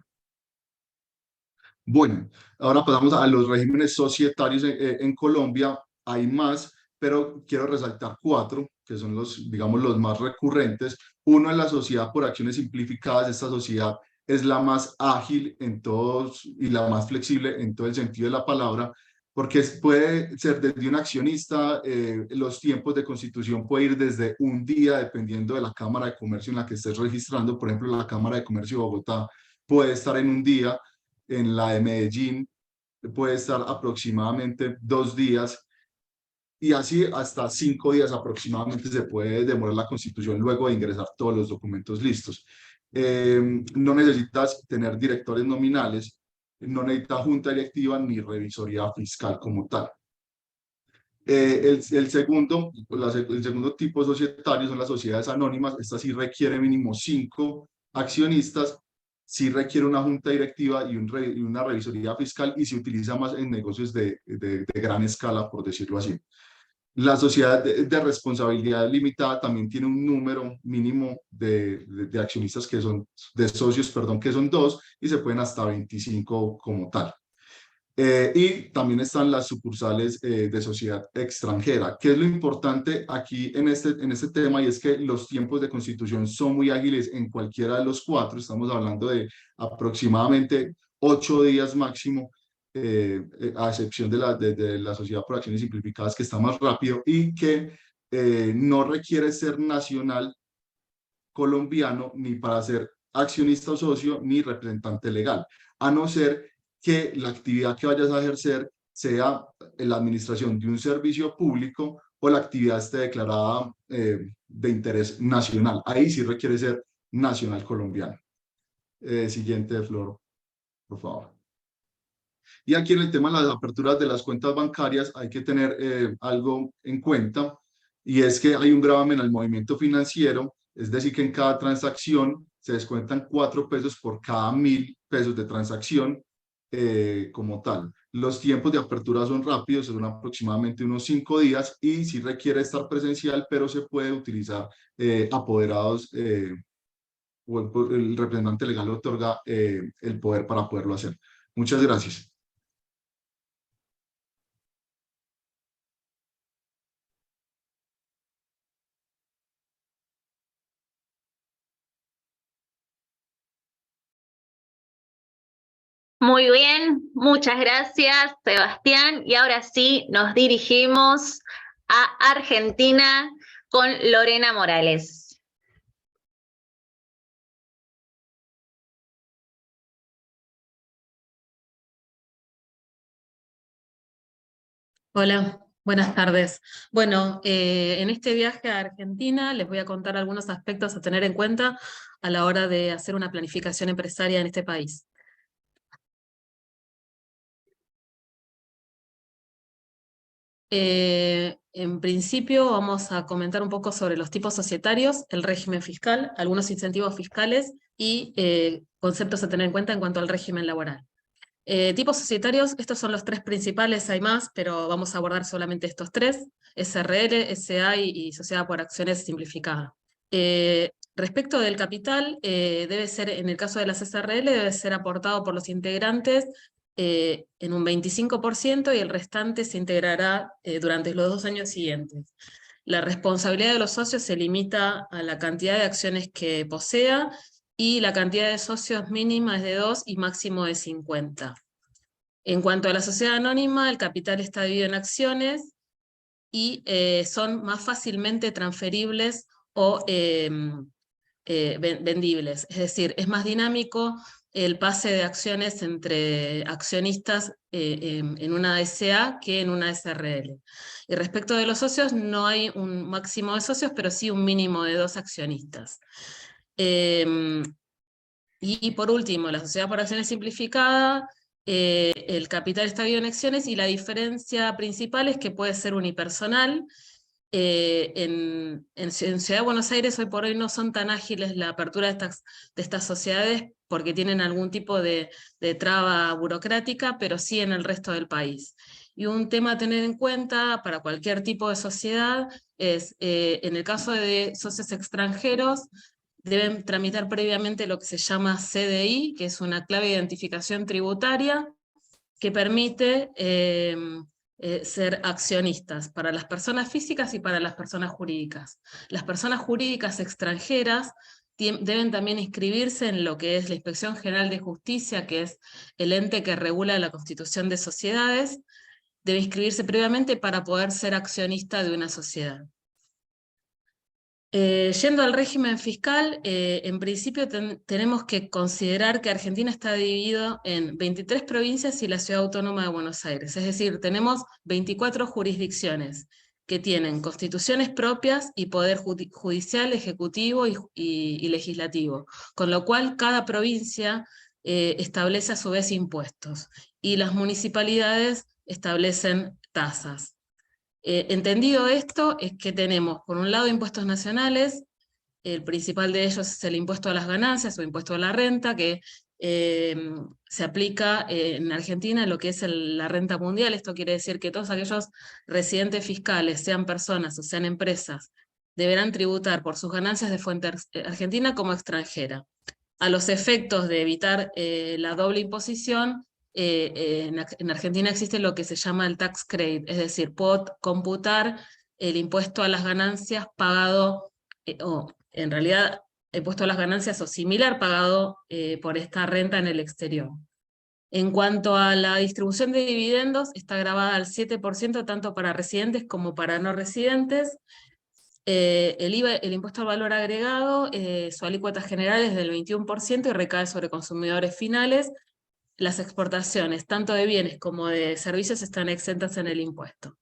Bueno, ahora pasamos a los regímenes societarios en Colombia. Hay más, pero quiero resaltar 4, que son digamos, los más recurrentes. Uno es la sociedad por acciones simplificadas. Esta sociedad es la más ágil en todos y la más flexible en todo el sentido de la palabra, porque puede ser desde un accionista. Los tiempos de constitución puede ir desde un día, dependiendo de la Cámara de Comercio en la que estés registrando. Por ejemplo, la Cámara de Comercio de Bogotá puede estar en un día, en la de Medellín puede estar aproximadamente 2 días, y así hasta 5 días aproximadamente se puede demorar la constitución luego de ingresar todos los documentos listos. No necesitas tener directores nominales, no necesitas junta directiva ni revisoría fiscal como tal. El segundo tipo societario son las sociedades anónimas. Estas sí requiere mínimo 5 accionistas, sí requiere una junta directiva y una revisoría fiscal, y se utiliza más en negocios de gran escala, por decirlo así. La sociedad de responsabilidad limitada también tiene un número mínimo de accionistas que son, de socios, perdón, que son 2, y se pueden hasta 25 como tal. Y también están las sucursales de sociedad extranjera. ¿Qué es lo importante aquí en este tema? Y es que los tiempos de constitución son muy ágiles en cualquiera de los 4. Estamos hablando de aproximadamente 8 días máximo, a excepción de la sociedad por acciones simplificadas, que está más rápido y que no requiere ser nacional colombiano ni para ser accionista o socio ni representante legal, a no ser que la actividad que vayas a ejercer sea la administración de un servicio público o la actividad esté declarada de interés nacional. Ahí sí requiere ser nacional colombiano. Siguiente, Flor, por favor. Y aquí en el tema de las aperturas de las cuentas bancarias hay que tener algo en cuenta, y es que hay un gravamen al movimiento financiero, es decir, que en cada transacción se descuentan 4 pesos por cada 1.000 pesos de transacción como tal. Los tiempos de apertura son rápidos, son aproximadamente unos 5 días, y sí requiere estar presencial, pero se puede utilizar apoderados, o el representante legal otorga el poder para poderlo hacer. Muchas gracias. Muy bien, muchas gracias, Sebastián. Y ahora sí, nos dirigimos a Argentina con Lorena Morales. Hola, buenas tardes. Bueno, en este viaje a Argentina les voy a contar algunos aspectos a tener en cuenta a la hora de hacer una planificación empresaria en este país. En principio vamos a comentar un poco sobre los tipos societarios, el régimen fiscal, algunos incentivos fiscales y conceptos a tener en cuenta en cuanto al régimen laboral. Tipos societarios, estos son los 3 principales, hay más, pero vamos a abordar solamente estos 3, SRL, SA y Sociedad por Acciones Simplificada. Respecto del capital, debe ser, en el caso de las SRL, debe ser aportado por los integrantes en un 25%, y el restante se integrará durante los 2 años siguientes. La responsabilidad de los socios se limita a la cantidad de acciones que posea, y la cantidad de socios mínima es de 2 y máximo de 50. En cuanto a la sociedad anónima, el capital está dividido en acciones y son más fácilmente transferibles o vendibles. Es decir, es más dinámico el pase de acciones entre accionistas en una SA que en una SRL. Y respecto de los socios, no hay un máximo de socios, pero sí un mínimo de 2 accionistas. Y por último, la sociedad por acciones simplificada, el capital está dividido en acciones, y la diferencia principal es que puede ser unipersonal. En Ciudad de Buenos Aires hoy por hoy no son tan ágiles la apertura de estas sociedades porque tienen algún tipo de traba burocrática, pero sí en el resto del país. Y un tema a tener en cuenta para cualquier tipo de sociedad es, en el caso de socios extranjeros, deben tramitar previamente lo que se llama CDI, que es una clave de identificación tributaria, que permite ser accionistas para las personas físicas y para las personas jurídicas. Las personas jurídicas extranjeras deben también inscribirse en lo que es la Inspección General de Justicia, que es el ente que regula la constitución de sociedades. Debe inscribirse previamente para poder ser accionista de una sociedad. Yendo al régimen fiscal, en principio tenemos que considerar que Argentina está dividido en 23 provincias y la Ciudad Autónoma de Buenos Aires. Es decir, tenemos 24 jurisdicciones que tienen constituciones propias y poder judicial, ejecutivo y legislativo, con lo cual cada provincia establece a su vez impuestos y las municipalidades establecen tasas. Entendido esto, es que tenemos, por un lado, impuestos nacionales, el principal de ellos es el impuesto a las ganancias o impuesto a la renta, que se aplica en Argentina en lo que es la renta mundial. Esto quiere decir que todos aquellos residentes fiscales, sean personas o sean empresas, deberán tributar por sus ganancias de fuente argentina como extranjera. A los efectos de evitar la doble imposición, en Argentina existe lo que se llama el tax credit, es decir, puedo computar el impuesto a las ganancias pagado, o en realidad impuesto a las ganancias o similar pagado por esta renta en el exterior. En cuanto a la distribución de dividendos, está grabada al 7% tanto para residentes como para no residentes. El IVA, el impuesto al valor agregado, su alícuota general es del 21% y recae sobre consumidores finales. Las exportaciones, tanto de bienes como de servicios, están exentas en el impuesto.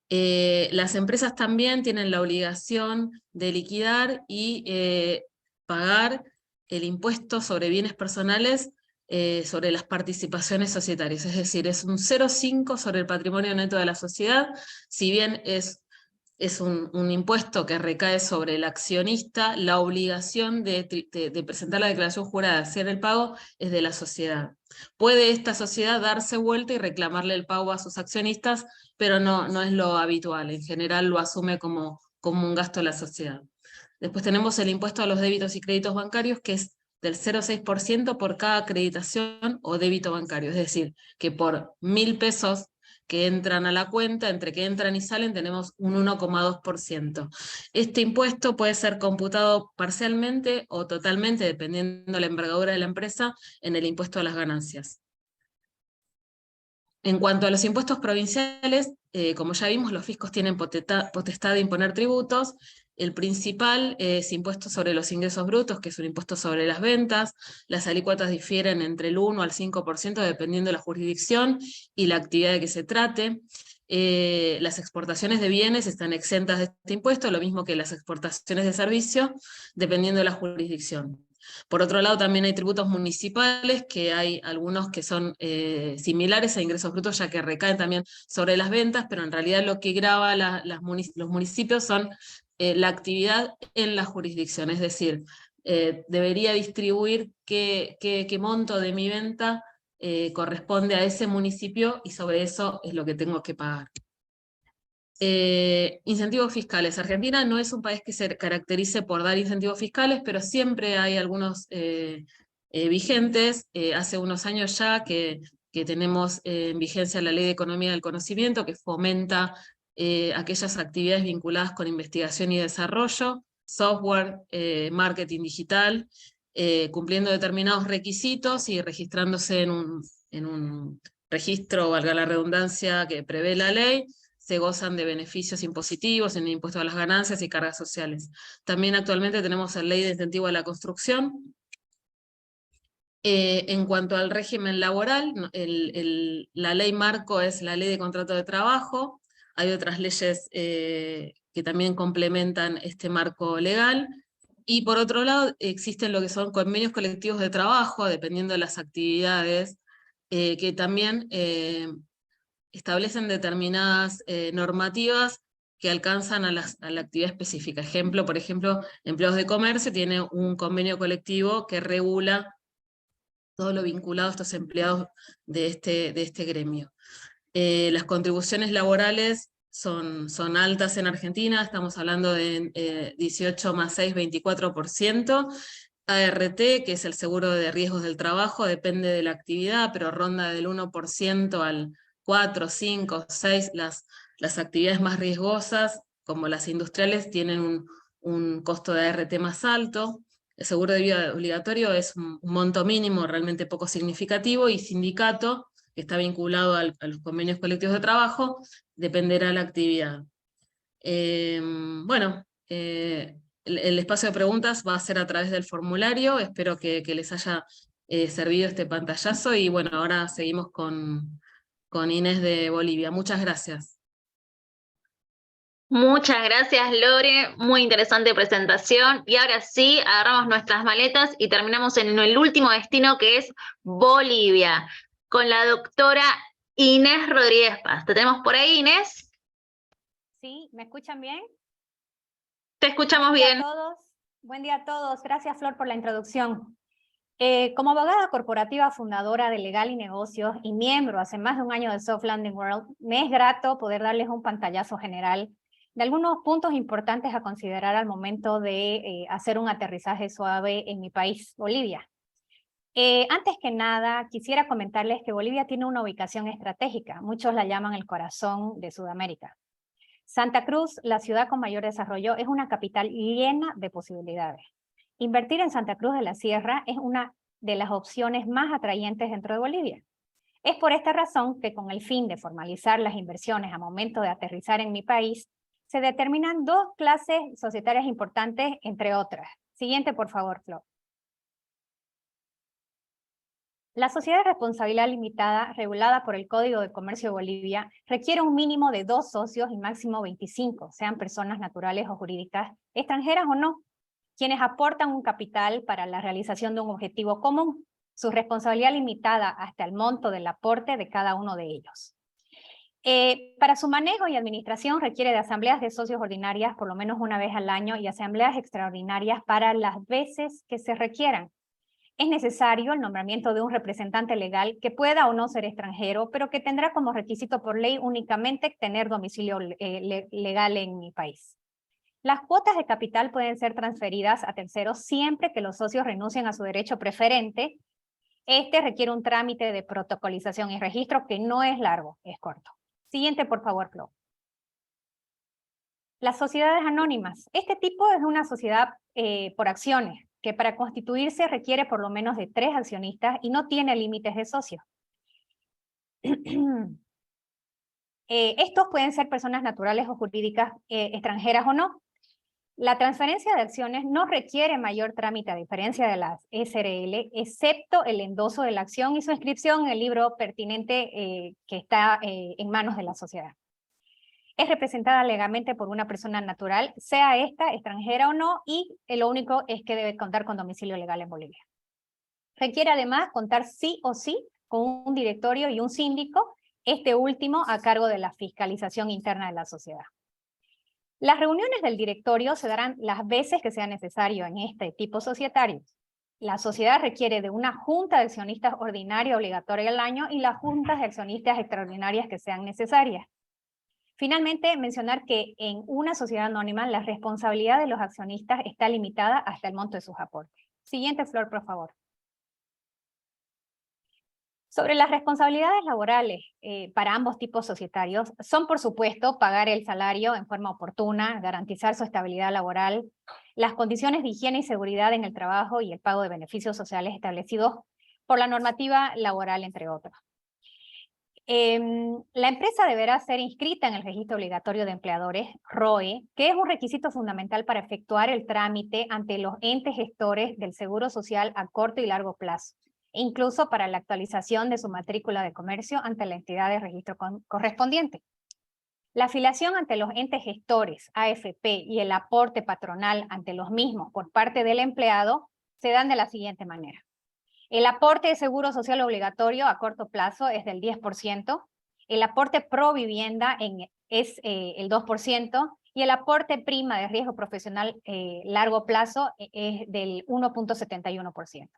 Las empresas también tienen la obligación de liquidar y pagar el impuesto sobre bienes personales sobre las participaciones societarias, es decir, es un 0,5 sobre el patrimonio neto de la sociedad, si bien es un impuesto que recae sobre el accionista, la obligación de presentar la declaración jurada, hacer el pago, es de la sociedad. Puede esta sociedad darse vuelta y reclamarle el pago a sus accionistas, pero no es lo habitual, en general lo asume como un gasto de la sociedad. Después tenemos el impuesto a los débitos y créditos bancarios, que es del 0,6% por cada acreditación o débito bancario, es decir, que por 1.000 pesos que entran a la cuenta, entre que entran y salen, tenemos un 1,2%. Este impuesto puede ser computado parcialmente o totalmente, dependiendo de la envergadura de la empresa, en el impuesto a las ganancias. En cuanto a los impuestos provinciales, como ya vimos, los fiscos tienen potestad de imponer tributos. El principal es impuesto sobre los ingresos brutos, que es un impuesto sobre las ventas. Las alícuotas difieren entre el 1 al 5% dependiendo de la jurisdicción y la actividad de que se trate. Las exportaciones de bienes están exentas de este impuesto, lo mismo que las exportaciones de servicio, dependiendo de la jurisdicción. Por otro lado, también hay tributos municipales, que hay algunos que son similares a ingresos brutos, ya que recaen también sobre las ventas, pero en realidad lo que grava los municipios son la actividad en la jurisdicción, es decir, debería distribuir qué monto de mi venta corresponde a ese municipio y sobre eso es lo que tengo que pagar. Incentivos fiscales. Argentina no es un país que se caracterice por dar incentivos fiscales, pero siempre hay algunos vigentes. Hace unos años ya que tenemos en vigencia la Ley de Economía del Conocimiento, que fomenta aquellas actividades vinculadas con investigación y desarrollo, software, marketing digital, cumpliendo determinados requisitos y registrándose en un registro, valga la redundancia, que prevé la ley. Se gozan de beneficios impositivos en el impuesto a las ganancias y cargas sociales. También actualmente tenemos la Ley de Incentivo a la Construcción. En cuanto al régimen laboral, la ley marco es la Ley de Contrato de Trabajo. Hay otras leyes que también complementan este marco legal. Y por otro lado, existen lo que son convenios colectivos de trabajo, dependiendo de las actividades, que también establecen determinadas normativas que alcanzan a la actividad específica. Por ejemplo, empleados de comercio tiene un convenio colectivo que regula todo lo vinculado a estos empleados de este gremio. Las contribuciones laborales son altas en Argentina, estamos hablando de 18 más 6, 24%. ART, que es el seguro de riesgos del trabajo, depende de la actividad, pero ronda del 1% al 4, 5, 6, las actividades más riesgosas, como las industriales, tienen un costo de ART más alto. El seguro de vida obligatorio es un monto mínimo realmente poco significativo, y sindicato, que está vinculado a los convenios colectivos de trabajo, dependerá de la actividad. Bueno, el espacio de preguntas va a ser a través del formulario. Espero que les haya servido este pantallazo. Y bueno, ahora seguimos con Inés de Bolivia. Muchas gracias. Muchas gracias, Lore. Muy interesante presentación. Y ahora sí, agarramos nuestras maletas y terminamos en el último destino, que es Bolivia, con la doctora Inés Rodríguez Paz. ¿Te tenemos por ahí, Inés? Sí, ¿me escuchan bien? Te escuchamos bien. Buen día a todos. Gracias, Flor, por la introducción. Como abogada corporativa fundadora de Legal y Negocios y miembro hace más de un año de Soft Landing World, me es grato poder darles un pantallazo general de algunos puntos importantes a considerar al momento de hacer un aterrizaje suave en mi país, Bolivia. Antes que nada, quisiera comentarles que Bolivia tiene una ubicación estratégica. Muchos la llaman el corazón de Sudamérica. Santa Cruz, la ciudad con mayor desarrollo, es una capital llena de posibilidades. Invertir en Santa Cruz de la Sierra es una de las opciones más atrayentes dentro de Bolivia. Es por esta razón que, con el fin de formalizar las inversiones a momento de aterrizar en mi país, se determinan dos clases societarias importantes, entre otras. Siguiente, por favor, Flor. La sociedad de responsabilidad limitada, regulada por el Código de Comercio de Bolivia, requiere un mínimo de 2 socios y máximo 25, sean personas naturales o jurídicas, extranjeras o no, quienes aportan un capital para la realización de un objetivo común, su responsabilidad limitada hasta el monto del aporte de cada uno de ellos. Para su manejo y administración requiere de asambleas de socios ordinarias por lo menos una vez al año y asambleas extraordinarias para las veces que se requieran. Es necesario el nombramiento de un representante legal que pueda o no ser extranjero, pero que tendrá como requisito por ley únicamente tener domicilio legal en mi país. Las cuotas de capital pueden ser transferidas a terceros siempre que los socios renuncien a su derecho preferente. Este requiere un trámite de protocolización y registro que no es largo, es corto. Siguiente, por favor, Flo. Las sociedades anónimas. Este tipo es una sociedad por acciones, que para constituirse requiere por lo menos de 3 accionistas y no tiene límites de socios. Estos pueden ser personas naturales o jurídicas extranjeras o no. La transferencia de acciones no requiere mayor trámite a diferencia de las SRL, excepto el endoso de la acción y su inscripción en el libro pertinente que está en manos de la sociedad. Es representada legalmente por una persona natural, sea esta extranjera o no, y lo único es que debe contar con domicilio legal en Bolivia. Requiere además contar sí o sí con un directorio y un síndico, este último a cargo de la fiscalización interna de la sociedad. Las reuniones del directorio se darán las veces que sea necesario en este tipo societario. La sociedad requiere de una junta de accionistas ordinaria obligatoria al año y las juntas de accionistas extraordinarias que sean necesarias. Finalmente, mencionar que en una sociedad anónima la responsabilidad de los accionistas está limitada hasta el monto de sus aportes. Siguiente, Flor, por favor. Sobre las responsabilidades laborales para ambos tipos societarios, son por supuesto pagar el salario en forma oportuna, garantizar su estabilidad laboral, las condiciones de higiene y seguridad en el trabajo y el pago de beneficios sociales establecidos por la normativa laboral, entre otros. La empresa deberá ser inscrita en el registro obligatorio de empleadores, ROE, que es un requisito fundamental para efectuar el trámite ante los entes gestores del Seguro Social a corto y largo plazo, e incluso para la actualización de su matrícula de comercio ante la entidad de registro correspondiente. La afiliación ante los entes gestores, AFP, y el aporte patronal ante los mismos por parte del empleado se dan de la siguiente manera. El aporte de seguro social obligatorio a corto plazo es del 10%, el aporte pro vivienda es el 2%, y el aporte prima de riesgo profesional largo plazo es del 1.71%.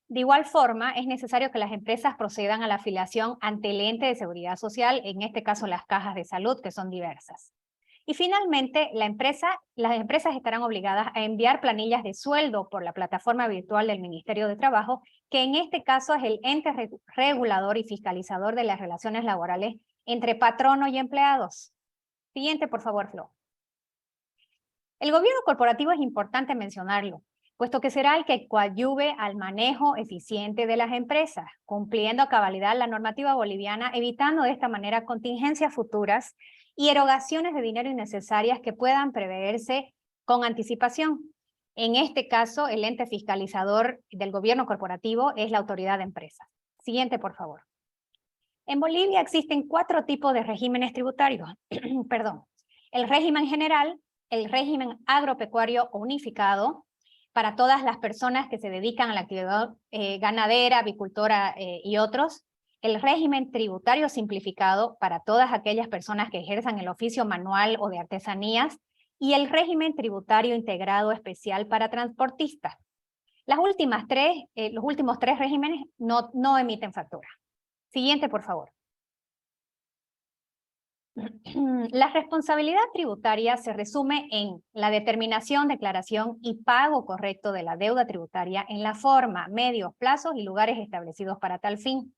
De igual forma, es necesario que las empresas procedan a la afiliación ante el ente de seguridad social, en este caso las cajas de salud, que son diversas. Y finalmente, las empresas estarán obligadas a enviar planillas de sueldo por la plataforma virtual del Ministerio de Trabajo, que en este caso es el ente regulador y fiscalizador de las relaciones laborales entre patrono y empleados. Siguiente, por favor, Flo. El gobierno corporativo es importante mencionarlo, puesto que será el que coadyuve al manejo eficiente de las empresas, cumpliendo a cabalidad la normativa boliviana, evitando de esta manera contingencias futuras y erogaciones de dinero innecesarias que puedan preverse con anticipación. En este caso, el ente fiscalizador del gobierno corporativo es la autoridad de empresas. Siguiente, por favor. En Bolivia existen 4 tipos de regímenes tributarios. Perdón. El régimen general, el régimen agropecuario unificado, para todas las personas que se dedican a la actividad ganadera, avicultora y otros. El régimen tributario simplificado para todas aquellas personas que ejerzan el oficio manual o de artesanías. Y el régimen tributario integrado especial para transportistas. Los últimos 3 regímenes no emiten factura. Siguiente, por favor. La responsabilidad tributaria se resume en la determinación, declaración y pago correcto de la deuda tributaria en la forma, medios, plazos y lugares establecidos para tal fin.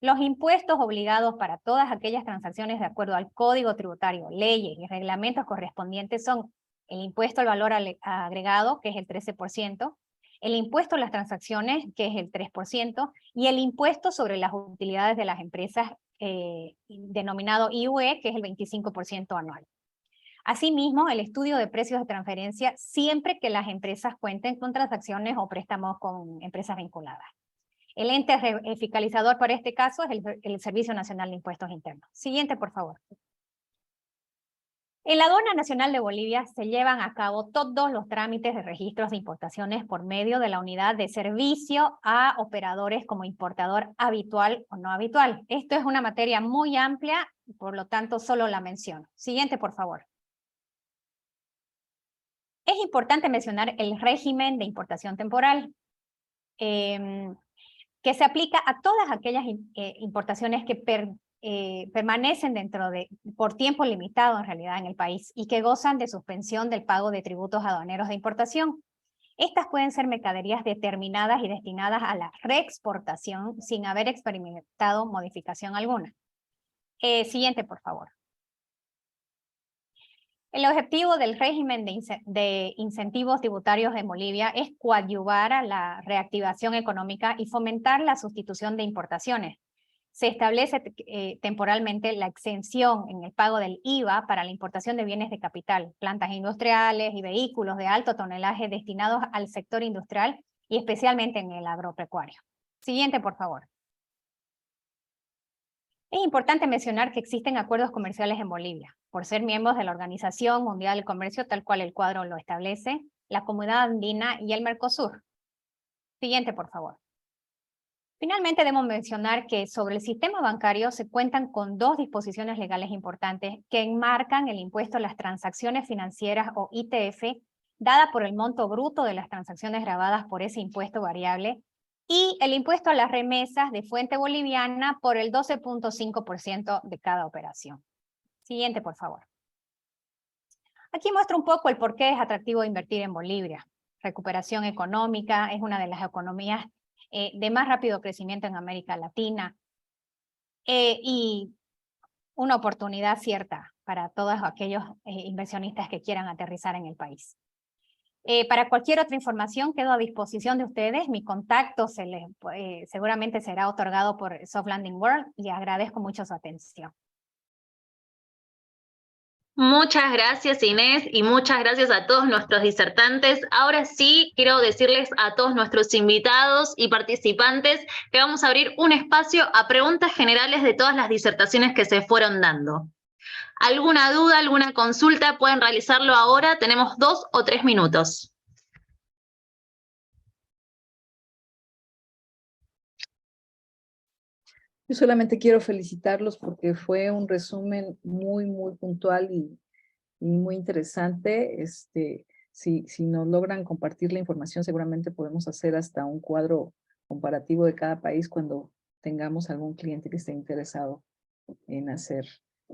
Los impuestos obligados para todas aquellas transacciones de acuerdo al Código Tributario, leyes y reglamentos correspondientes son el impuesto al valor agregado, que es el 13%, el impuesto a las transacciones, que es el 3%, y el impuesto sobre las utilidades de las empresas, denominado IUE, que es el 25% anual. Asimismo, el estudio de precios de transferencia siempre que las empresas cuenten con transacciones o préstamos con empresas vinculadas. El ente fiscalizador para este caso es el Servicio Nacional de Impuestos Internos. Siguiente, por favor. En la Aduana Nacional de Bolivia se llevan a cabo todos los trámites de registros de importaciones por medio de la unidad de servicio a operadores como importador habitual o no habitual. Esto es una materia muy amplia, por lo tanto solo la menciono. Siguiente, por favor. Es importante mencionar el régimen de importación temporal, que se aplica a todas aquellas importaciones que permanecen por tiempo limitado en realidad en el país y que gozan de suspensión del pago de tributos aduaneros de importación. Estas pueden ser mercaderías determinadas y destinadas a la reexportación sin haber experimentado modificación alguna. Siguiente, por favor. El objetivo del régimen de incentivos tributarios en Bolivia es coadyuvar a la reactivación económica y fomentar la sustitución de importaciones. Se establece temporalmente la exención en el pago del IVA para la importación de bienes de capital, plantas industriales y vehículos de alto tonelaje destinados al sector industrial y especialmente en el agropecuario. Siguiente, por favor. Es importante mencionar que existen acuerdos comerciales en Bolivia, por ser miembros de la Organización Mundial del Comercio, tal cual el cuadro lo establece, la Comunidad Andina y el Mercosur. Siguiente, por favor. Finalmente, debemos mencionar que sobre el sistema bancario se cuentan con 2 disposiciones legales importantes que enmarcan el impuesto a las transacciones financieras o ITF, dada por el monto bruto de las transacciones grabadas por ese impuesto variable, y el impuesto a las remesas de fuente boliviana por el 12.5% de cada operación. Siguiente, por favor. Aquí muestro un poco el por qué es atractivo invertir en Bolivia. Recuperación económica, es una de las economías de más rápido crecimiento en América Latina, y una oportunidad cierta para todos aquellos inversionistas que quieran aterrizar en el país. Para cualquier otra información quedo a disposición de ustedes. Mi contacto seguramente será otorgado por Soft Landing World y agradezco mucho su atención. Muchas gracias, Inés, y muchas gracias a todos nuestros disertantes. Ahora sí, quiero decirles a todos nuestros invitados y participantes que vamos a abrir un espacio a preguntas generales de todas las disertaciones que se fueron dando. ¿Alguna duda, alguna consulta? Pueden realizarlo ahora, tenemos 2 o 3 minutos. Yo solamente quiero felicitarlos porque fue un resumen muy puntual y muy interesante. Si nos logran compartir la información, seguramente podemos hacer hasta un cuadro comparativo de cada país cuando tengamos algún cliente que esté interesado en hacer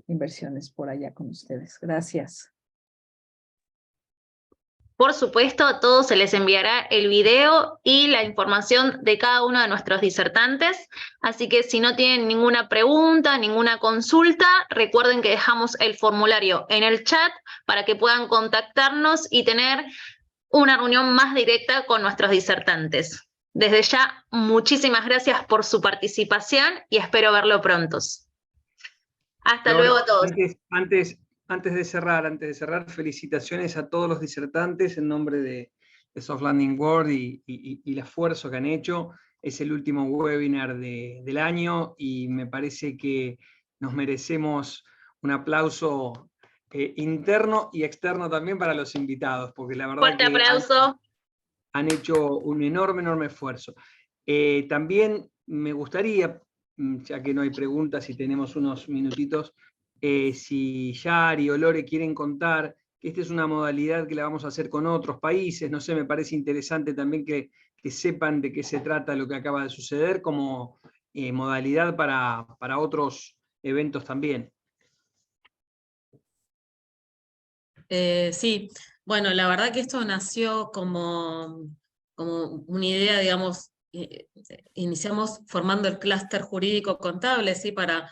inversiones por allá con ustedes. Gracias. Por supuesto, a todos se les enviará el video y la información de cada uno de nuestros disertantes, así que si no tienen ninguna pregunta, ninguna consulta, recuerden que dejamos el formulario en el chat para que puedan contactarnos y tener una reunión más directa con nuestros disertantes. Desde ya, muchísimas gracias por su participación y espero verlo pronto. Hasta luego a todos. antes de cerrar, felicitaciones a todos los disertantes en nombre de Soft Landing World y el esfuerzo que han hecho. Es el último webinar del año y me parece que nos merecemos un aplauso interno y externo también para los invitados, porque la verdad Fuerte que aplauso. han hecho un enorme esfuerzo. También me gustaría, ya que no hay preguntas y tenemos unos minutitos, si Yari o Lore quieren contar que esta es una modalidad que la vamos a hacer con otros países, no sé, me parece interesante también que sepan de qué se trata lo que acaba de suceder como modalidad para otros eventos también. Sí, bueno, la verdad que esto nació como una idea, digamos, iniciamos formando el clúster jurídico contable, ¿sí? Para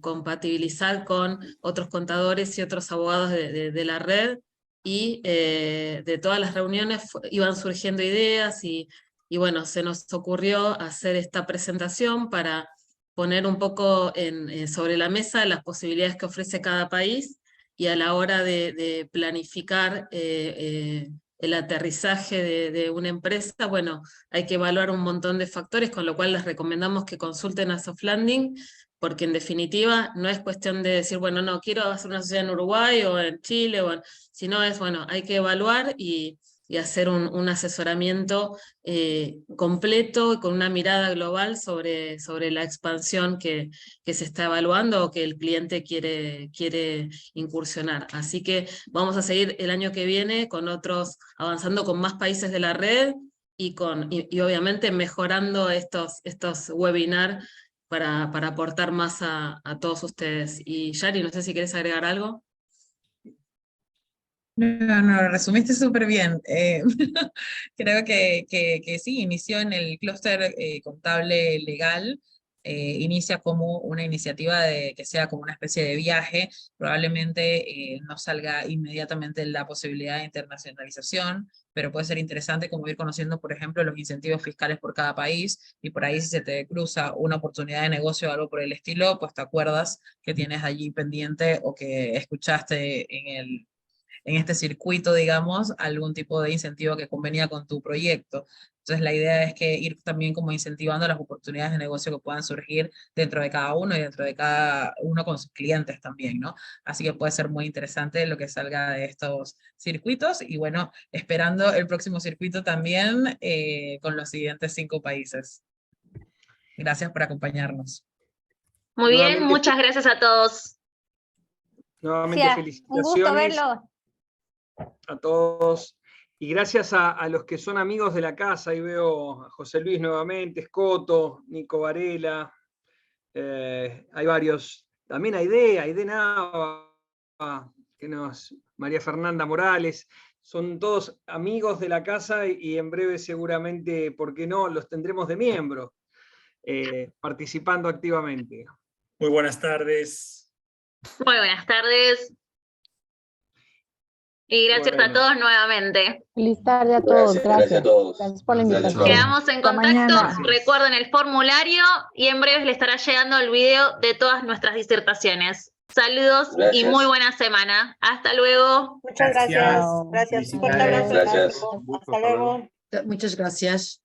compatibilizar con otros contadores y otros abogados de la red, y de todas las reuniones iban surgiendo ideas y bueno, se nos ocurrió hacer esta presentación para poner un poco sobre la mesa las posibilidades que ofrece cada país, y a la hora de planificar el aterrizaje de una empresa, bueno, hay que evaluar un montón de factores, con lo cual les recomendamos que consulten a Soft Landing, porque en definitiva no es cuestión de decir, bueno, no, quiero hacer una sociedad en Uruguay o en Chile, sino es, bueno, hay que evaluar y hacer un asesoramiento completo, con una mirada global sobre la expansión que se está evaluando o que el cliente quiere incursionar. Así que vamos a seguir el año que viene con otros, avanzando con más países de la red y obviamente mejorando estos webinars para aportar más a todos ustedes. Y Yari, no sé si querés agregar algo. No, lo resumiste súper bien. Creo que sí, inició en el clúster contable legal, inicia como una iniciativa que sea como una especie de viaje, probablemente no salga inmediatamente la posibilidad de internacionalización, pero puede ser interesante como ir conociendo, por ejemplo, los incentivos fiscales por cada país, y por ahí si se te cruza una oportunidad de negocio o algo por el estilo, pues te acuerdas que tienes allí pendiente o que escuchaste en este circuito, digamos, algún tipo de incentivo que convenía con tu proyecto. Entonces la idea es que ir también como incentivando las oportunidades de negocio que puedan surgir dentro de cada uno y dentro de cada uno con sus clientes también, ¿no? Así que puede ser muy interesante lo que salga de estos circuitos, y bueno, esperando el próximo circuito también con los siguientes 5 países. Gracias por acompañarnos. Muy bien, muchas gracias a todos. Nuevamente felicitaciones. Un gusto verlo. A todos, y gracias a los que son amigos de la casa. Ahí veo a José Luis nuevamente, Escoto, Nico Varela, hay varios, también Aide Nava, María Fernanda Morales, son todos amigos de la casa, y en breve seguramente, ¿por qué no?, los tendremos de miembros, participando activamente. Muy buenas tardes. Muy buenas tardes. Y gracias a todos nuevamente. Feliz tarde a todos. Gracias a todos. Gracias por la invitación. Quedamos en Hasta contacto. mañana. Recuerden el formulario y en breve les estará llegando el video de todas nuestras disertaciones. Saludos y muy buena semana. Hasta luego. Muchas gracias. Gracias. Gracias. Hasta luego. Muchas gracias.